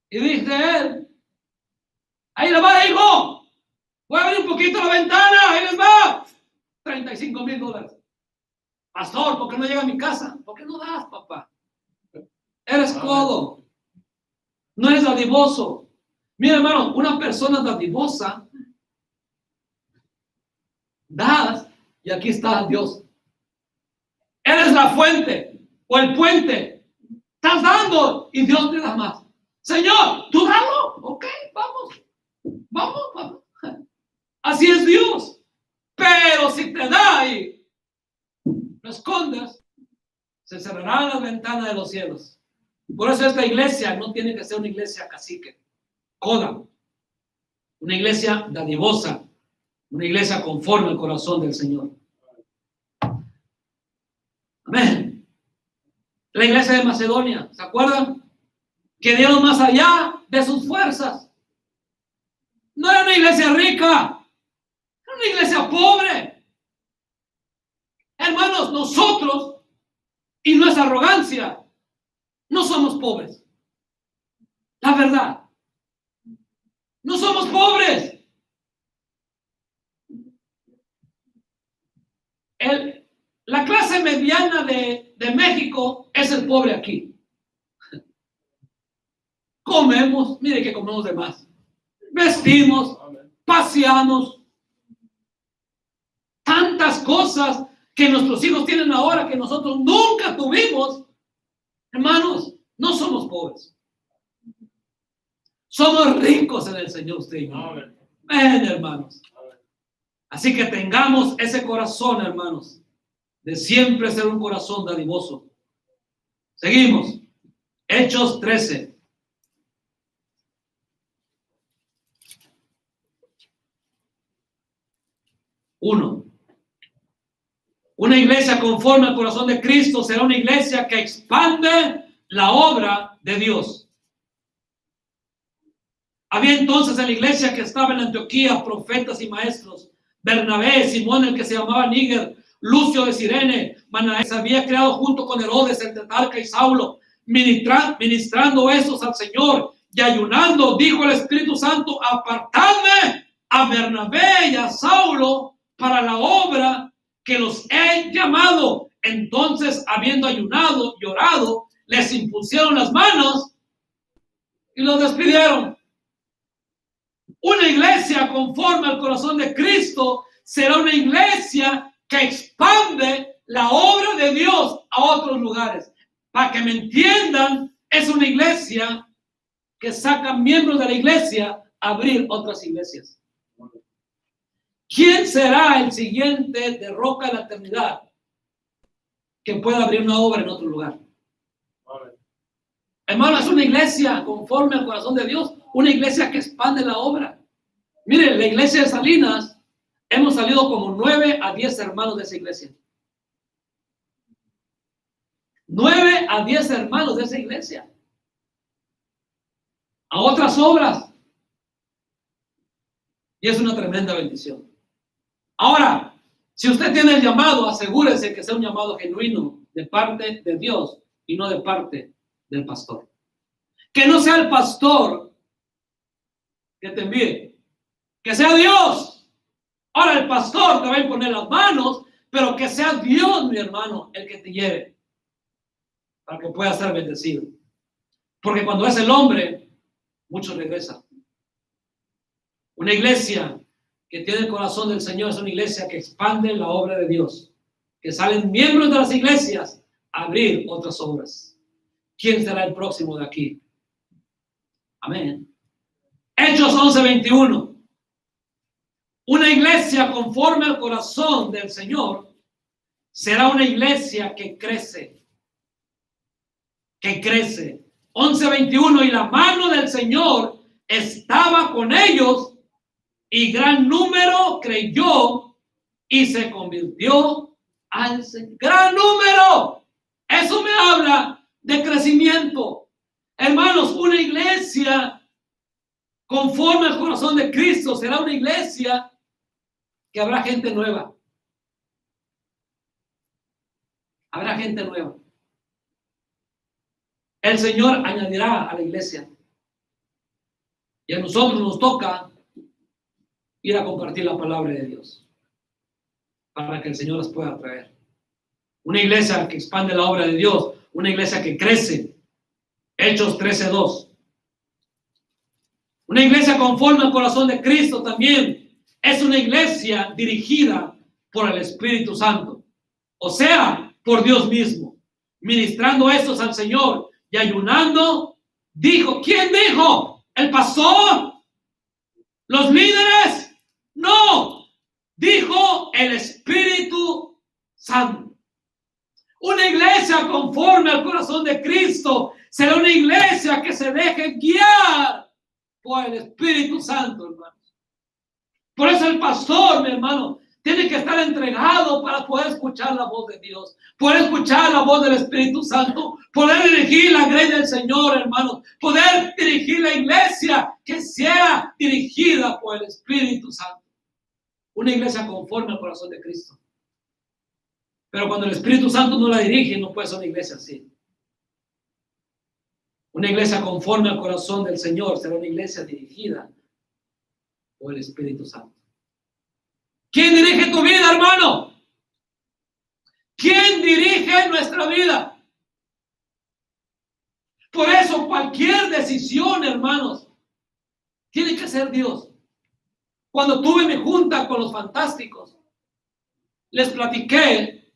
[SPEAKER 2] Y dice él, ahí les va, hijo. Voy a abrir un poquito la ventana, ahí les va. $35,000. Pastor, ¿por qué no llega a mi casa? ¿Por qué no das, papá? Eres codo. No eres dadivoso. Mira, hermano, una persona dadivosa, das, y aquí está Dios. Eres la fuente o el puente. Estás dando y Dios te da más. Señor, tú dalo. Ok, vamos. Así es Dios. Pero si te da y lo escondes, se cerrarán las ventanas de los cielos. Por eso esta iglesia no tiene que ser una iglesia cacique, coda, una iglesia dadivosa, una iglesia conforme al corazón del Señor. Amén. La iglesia de Macedonia, ¿se acuerdan? Que dieron más allá de sus fuerzas. No era una iglesia rica, era una iglesia pobre. Hermanos, nosotros y nuestra arrogancia no somos pobres. La verdad. No somos pobres. La clase mediana de México es el pobre aquí. Comemos, mire que comemos de más. Vestimos, paseamos. Tantas cosas que nuestros hijos tienen ahora que nosotros nunca tuvimos. Hermanos, no somos pobres. Somos ricos en el Señor, usted y yo. Amén, hermanos. Así que tengamos ese corazón, hermanos, de siempre ser un corazón dadivoso. Seguimos. Hechos 13. Uno. Una iglesia conforme al corazón de Cristo será una iglesia que expande la obra de Dios. Había entonces en la iglesia que estaba en Antioquía profetas y maestros: Bernabé, Simón el que se llamaba Níger, Lucio de Cirene, Manaén se había creado junto con Herodes el tetrarca y Saulo, ministrando esos al Señor y ayunando, dijo el Espíritu Santo: apartadme a Bernabé y a Saulo para la obra que los he llamado. Entonces, habiendo ayunado y orado, les impusieron las manos y los despidieron. Una iglesia conforme al corazón de Cristo será una iglesia que expande la obra de Dios a otros lugares. Para que me entiendan, es una iglesia que saca miembros de la iglesia a abrir otras iglesias. ¿Quién será el siguiente de Roca de la Eternidad que pueda abrir una obra en otro lugar? Hermano, es una iglesia conforme al corazón de Dios, una iglesia que expande la obra. Mire, la iglesia de Salinas, hemos salido como 9 a 10 hermanos de esa iglesia. 9 a 10 hermanos de esa iglesia. A otras obras. Y es una tremenda bendición. Ahora, si usted tiene el llamado, asegúrese que sea un llamado genuino de parte de Dios y no de parte del pastor. Que no sea el pastor que te envíe, que sea Dios. Ahora el pastor te va a imponer las manos, pero que sea Dios, mi hermano, el que te lleve para que pueda ser bendecido. Porque cuando es el hombre, muchos regresan. Una iglesia que tiene el corazón del Señor es una iglesia que expande la obra de Dios, que salen miembros de las iglesias a abrir otras obras. ¿Quién será el próximo de aquí? Amén. Hechos 11:21. Una iglesia conforme al corazón del Señor será una iglesia que crece. Que crece. 11:21. Y la mano del Señor estaba con ellos, y gran número creyó y se convirtió al Señor. ¡Gran número! Eso me habla de crecimiento. Hermanos, una iglesia conforme al corazón de Cristo será una iglesia que habrá gente nueva. Habrá gente nueva. El Señor añadirá a la iglesia. Y a nosotros nos toca ir a compartir la palabra de Dios para que el Señor las pueda traer. Una iglesia que expande la obra de Dios, una iglesia que crece. Hechos 13:2. Una iglesia conforme al corazón de Cristo también es una iglesia dirigida por el Espíritu Santo, o sea, por Dios mismo, ministrando estos al Señor y ayunando. Dijo, ¿quién dijo? ¿El pastor? ¿Los líderes? No, dijo el Espíritu Santo. Una iglesia conforme al corazón de Cristo será una iglesia que se deje guiar por el Espíritu Santo, hermanos. Por eso el pastor, mi hermano, tiene que estar entregado para poder escuchar la voz de Dios, poder escuchar la voz del Espíritu Santo, poder dirigir la grey del Señor, hermanos, poder dirigir la iglesia que sea dirigida por el Espíritu Santo. Una iglesia conforme al corazón de Cristo. Pero cuando el Espíritu Santo no la dirige, no puede ser una iglesia así. Una iglesia conforme al corazón del Señor será una iglesia dirigida por el Espíritu Santo. ¿Quién dirige tu vida, hermano? ¿Quién dirige nuestra vida? Por eso cualquier decisión, hermanos, tiene que ser Dios. Cuando tuve mi junta con los fantásticos, les platiqué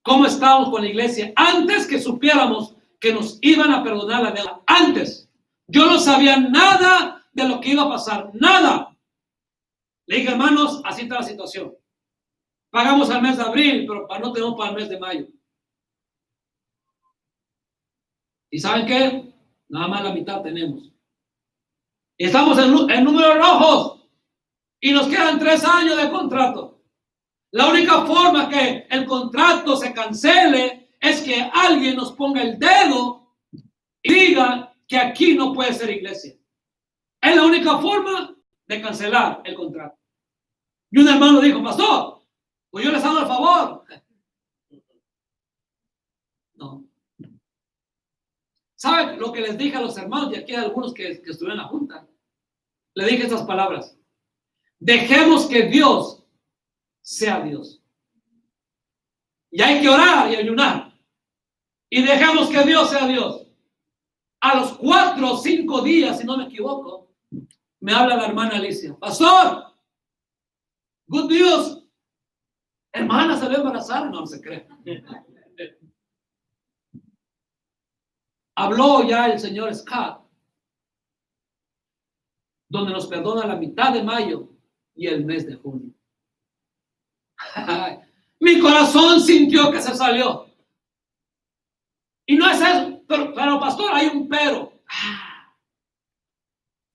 [SPEAKER 2] cómo estábamos con la iglesia antes que supiéramos que nos iban a perdonar la deuda. Antes, yo no sabía nada de lo que iba a pasar, nada. Le dije, hermanos, así está la situación. Pagamos al mes de abril, pero no tenemos para el mes de mayo. ¿Y saben qué? Nada más la mitad tenemos. Estamos en números rojos y nos quedan 3 años de contrato. La única forma que el contrato se cancele es que alguien nos ponga el dedo y diga que aquí no puede ser iglesia. Es la única forma de cancelar el contrato. Y un hermano dijo, pastor, pues yo les hago el favor. No. ¿Saben lo que les dije a los hermanos? Y aquí hay algunos que estuvieron en la junta. Le dije estas palabras. Dejemos que Dios sea Dios. Y hay que orar y ayunar. Y dejemos que Dios sea Dios. A los 4 o 5 días, si no me equivoco, me habla la hermana Alicia. Pastor, good news. Hermana, se va a embarazar. No se cree. Habló ya el señor Scott, donde nos perdona la mitad de mayo y el mes de junio. Mi corazón sintió que se salió. Y no es eso, pero pastor, hay un pero.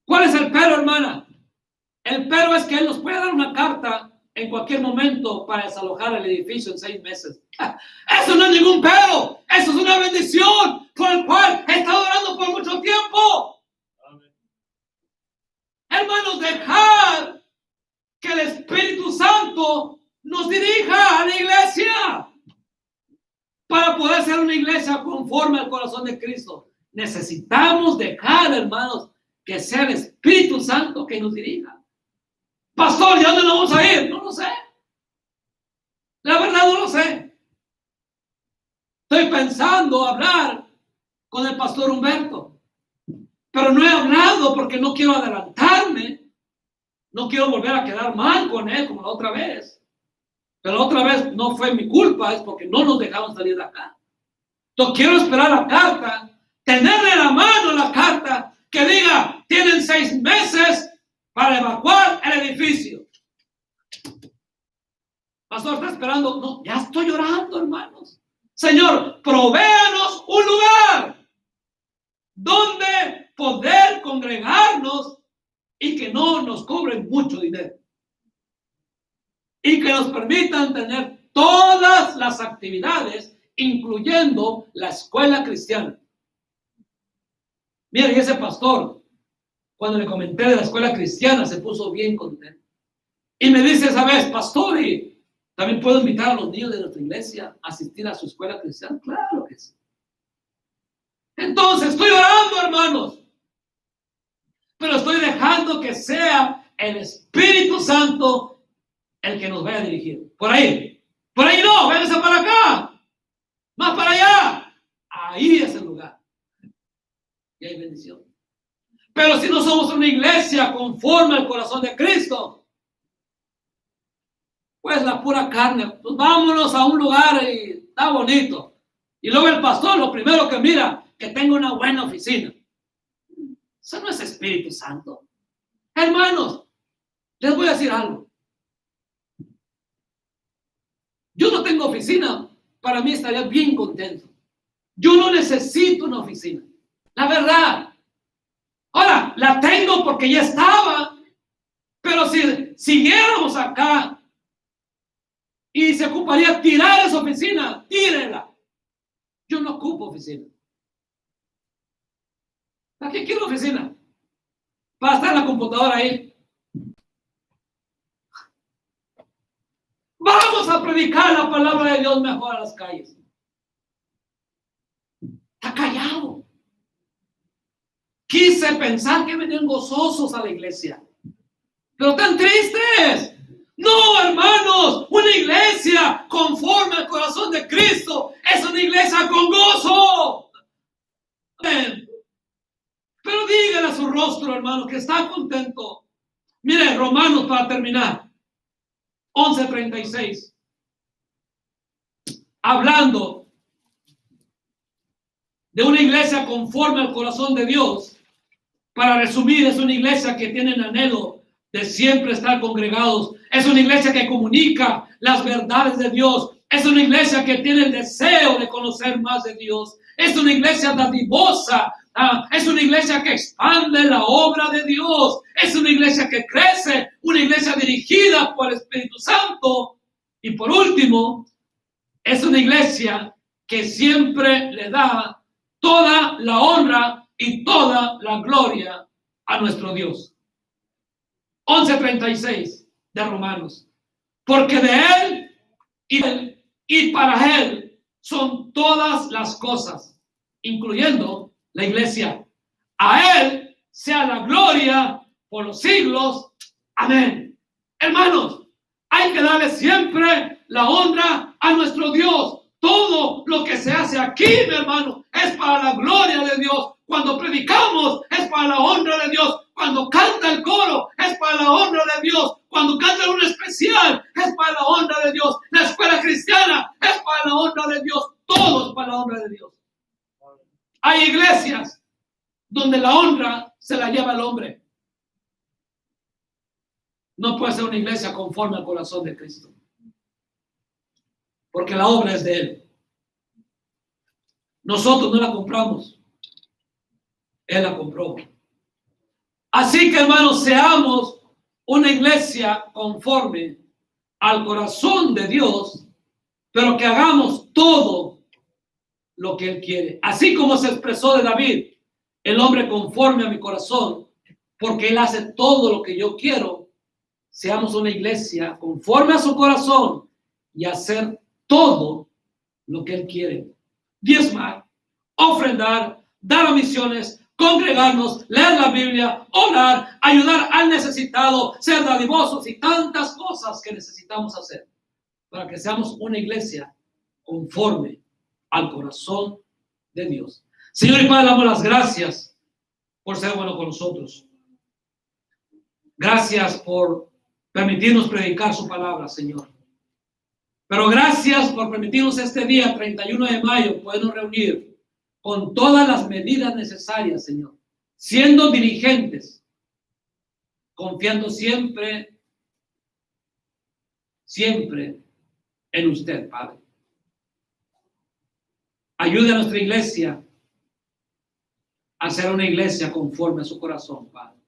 [SPEAKER 2] ¿Cuál es el pero, hermana? El pero es que él nos puede dar una carta en cualquier momento para desalojar el edificio en 6 meses. Eso no es ningún pero. Eso es una bendición por el cual he estado orando por mucho tiempo. Amén. Hermanos, dejar que el Espíritu Santo nos dirija a la iglesia. Para poder ser una iglesia conforme al corazón de Cristo, necesitamos dejar, hermanos, que sea el Espíritu Santo que nos dirija. Pastor, ¿y a dónde nos vamos a ir? No lo sé. La verdad no lo sé. Estoy pensando hablar con el pastor Humberto, pero no he hablado porque no quiero adelantarme. No quiero volver a quedar mal con él como la otra vez. Pero la otra vez no fue mi culpa, es porque no nos dejaron salir de acá. Entonces quiero esperar la carta, tenerle en la mano la carta que diga, tienen 6 meses para evacuar el edificio. Pastor, ¿está esperando? No, ya estoy orando, hermanos. Señor, provéanos un lugar donde poder congregarnos y que no nos cobren mucho dinero. Y que nos permitan tener todas las actividades, incluyendo la escuela cristiana. Mira, y ese pastor, cuando le comenté de la escuela cristiana, se puso bien contento. Y me dice esa vez, pastor, ¿y también puedo invitar a los niños de nuestra iglesia a asistir a su escuela cristiana? Claro que sí. Entonces, estoy orando, hermanos. Pero estoy dejando que sea el Espíritu Santo el que nos vaya a dirigir. Por ahí no, váyanse para acá, más para allá. Ahí es el lugar. Y hay bendición. Pero si no somos una iglesia conforme al corazón de Cristo, pues la pura carne, pues vámonos a un lugar y está bonito. Y luego el pastor, lo primero que mira, que tenga una buena oficina. Eso no es Espíritu Santo. Hermanos, les voy a decir algo. Yo no tengo oficina, para mí estaría bien contento. Yo no necesito una oficina, la verdad. Ahora, la tengo porque ya estaba, pero si siguiéramos acá y se ocuparía tirar esa oficina, tírenla. Yo no ocupo oficina. ¿Para qué quiero oficina? Para estar en la computadora ahí. Vamos a predicar la palabra de Dios mejor a las calles. Está callado. Quise pensar que venían gozosos a la iglesia, pero tan tristes. No, hermanos, una iglesia conforme al corazón de Cristo es una iglesia con gozo. Amén. Pero dígale a su rostro, hermano, que está contento. Mire, Romanos, para terminar. 11:36, hablando de una iglesia conforme al corazón de Dios. Para resumir, es una iglesia que tiene anhelo de siempre estar congregados. Es una iglesia que comunica las verdades de Dios. Es una iglesia que tiene el deseo de conocer más de Dios. Es una iglesia dadivosa. Es una iglesia que expande la obra de Dios. Es una iglesia que crece. Una iglesia dirigida por el Espíritu Santo. Y por último, es una iglesia que siempre le da toda la honra y toda la gloria a nuestro Dios. 11:36 de Romanos. Porque de Él y para Él son todas las cosas, incluyendo la iglesia. A Él sea la gloria por los siglos. Amén. Hermanos, hay que darle siempre la honra a nuestro Dios. Todo lo que se hace aquí, mi hermano, es para la gloria de Dios. Cuando predicamos, es para la honra de Dios. Cuando canta el coro, es para la honra de Dios. Cuando canta un especial, es para la honra de Dios. La escuela cristiana es para la honra de Dios. Todo es para la honra de Dios. Hay iglesias donde la honra se la lleva el hombre. No puede ser una iglesia conforme al corazón de Cristo, porque la obra es de Él. Nosotros no la compramos, Él la compró. Así que, hermanos, seamos una iglesia conforme al corazón de Dios, pero que hagamos todo lo que Él quiere. Así como se expresó de David, el hombre conforme a mi corazón, porque Él hace todo lo que yo quiero. Seamos una iglesia conforme a su corazón y hacer todo lo que Él quiere. Diezmar, ofrendar, dar a misiones, congregarnos, leer la Biblia, orar, ayudar al necesitado, ser dadivosos y tantas cosas que necesitamos hacer para que seamos una iglesia conforme al corazón de Dios. Señor y Padre, damos las gracias por ser bueno con nosotros. Gracias por permitirnos predicar su palabra, Señor. Pero gracias por permitirnos este día, 31 de mayo, podernos reunir con todas las medidas necesarias, Señor, siendo diligentes, confiando siempre en usted, Padre. Ayude a nuestra iglesia a ser una iglesia conforme a su corazón, Padre.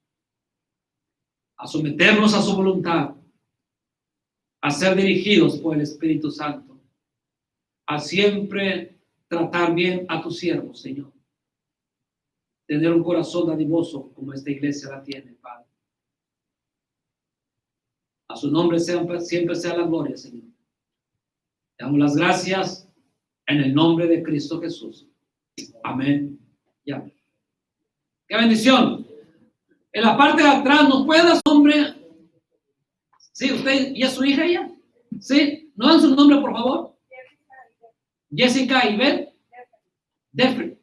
[SPEAKER 2] A someternos a su voluntad, a ser dirigidos por el Espíritu Santo, a siempre tratar bien a tus siervos, Señor. Tener un corazón dadivoso como esta iglesia la tiene, Padre. A su nombre siempre sea la gloria, Señor. Le damos las gracias en el nombre de Cristo Jesús. Amén y amén. ¡Qué bendición! En la parte de atrás, ¿nos puede dar su nombre? Sí, usted, ¿y es su hija ella? Sí, ¿no dan su nombre, por favor? Jessica Ivette Defre.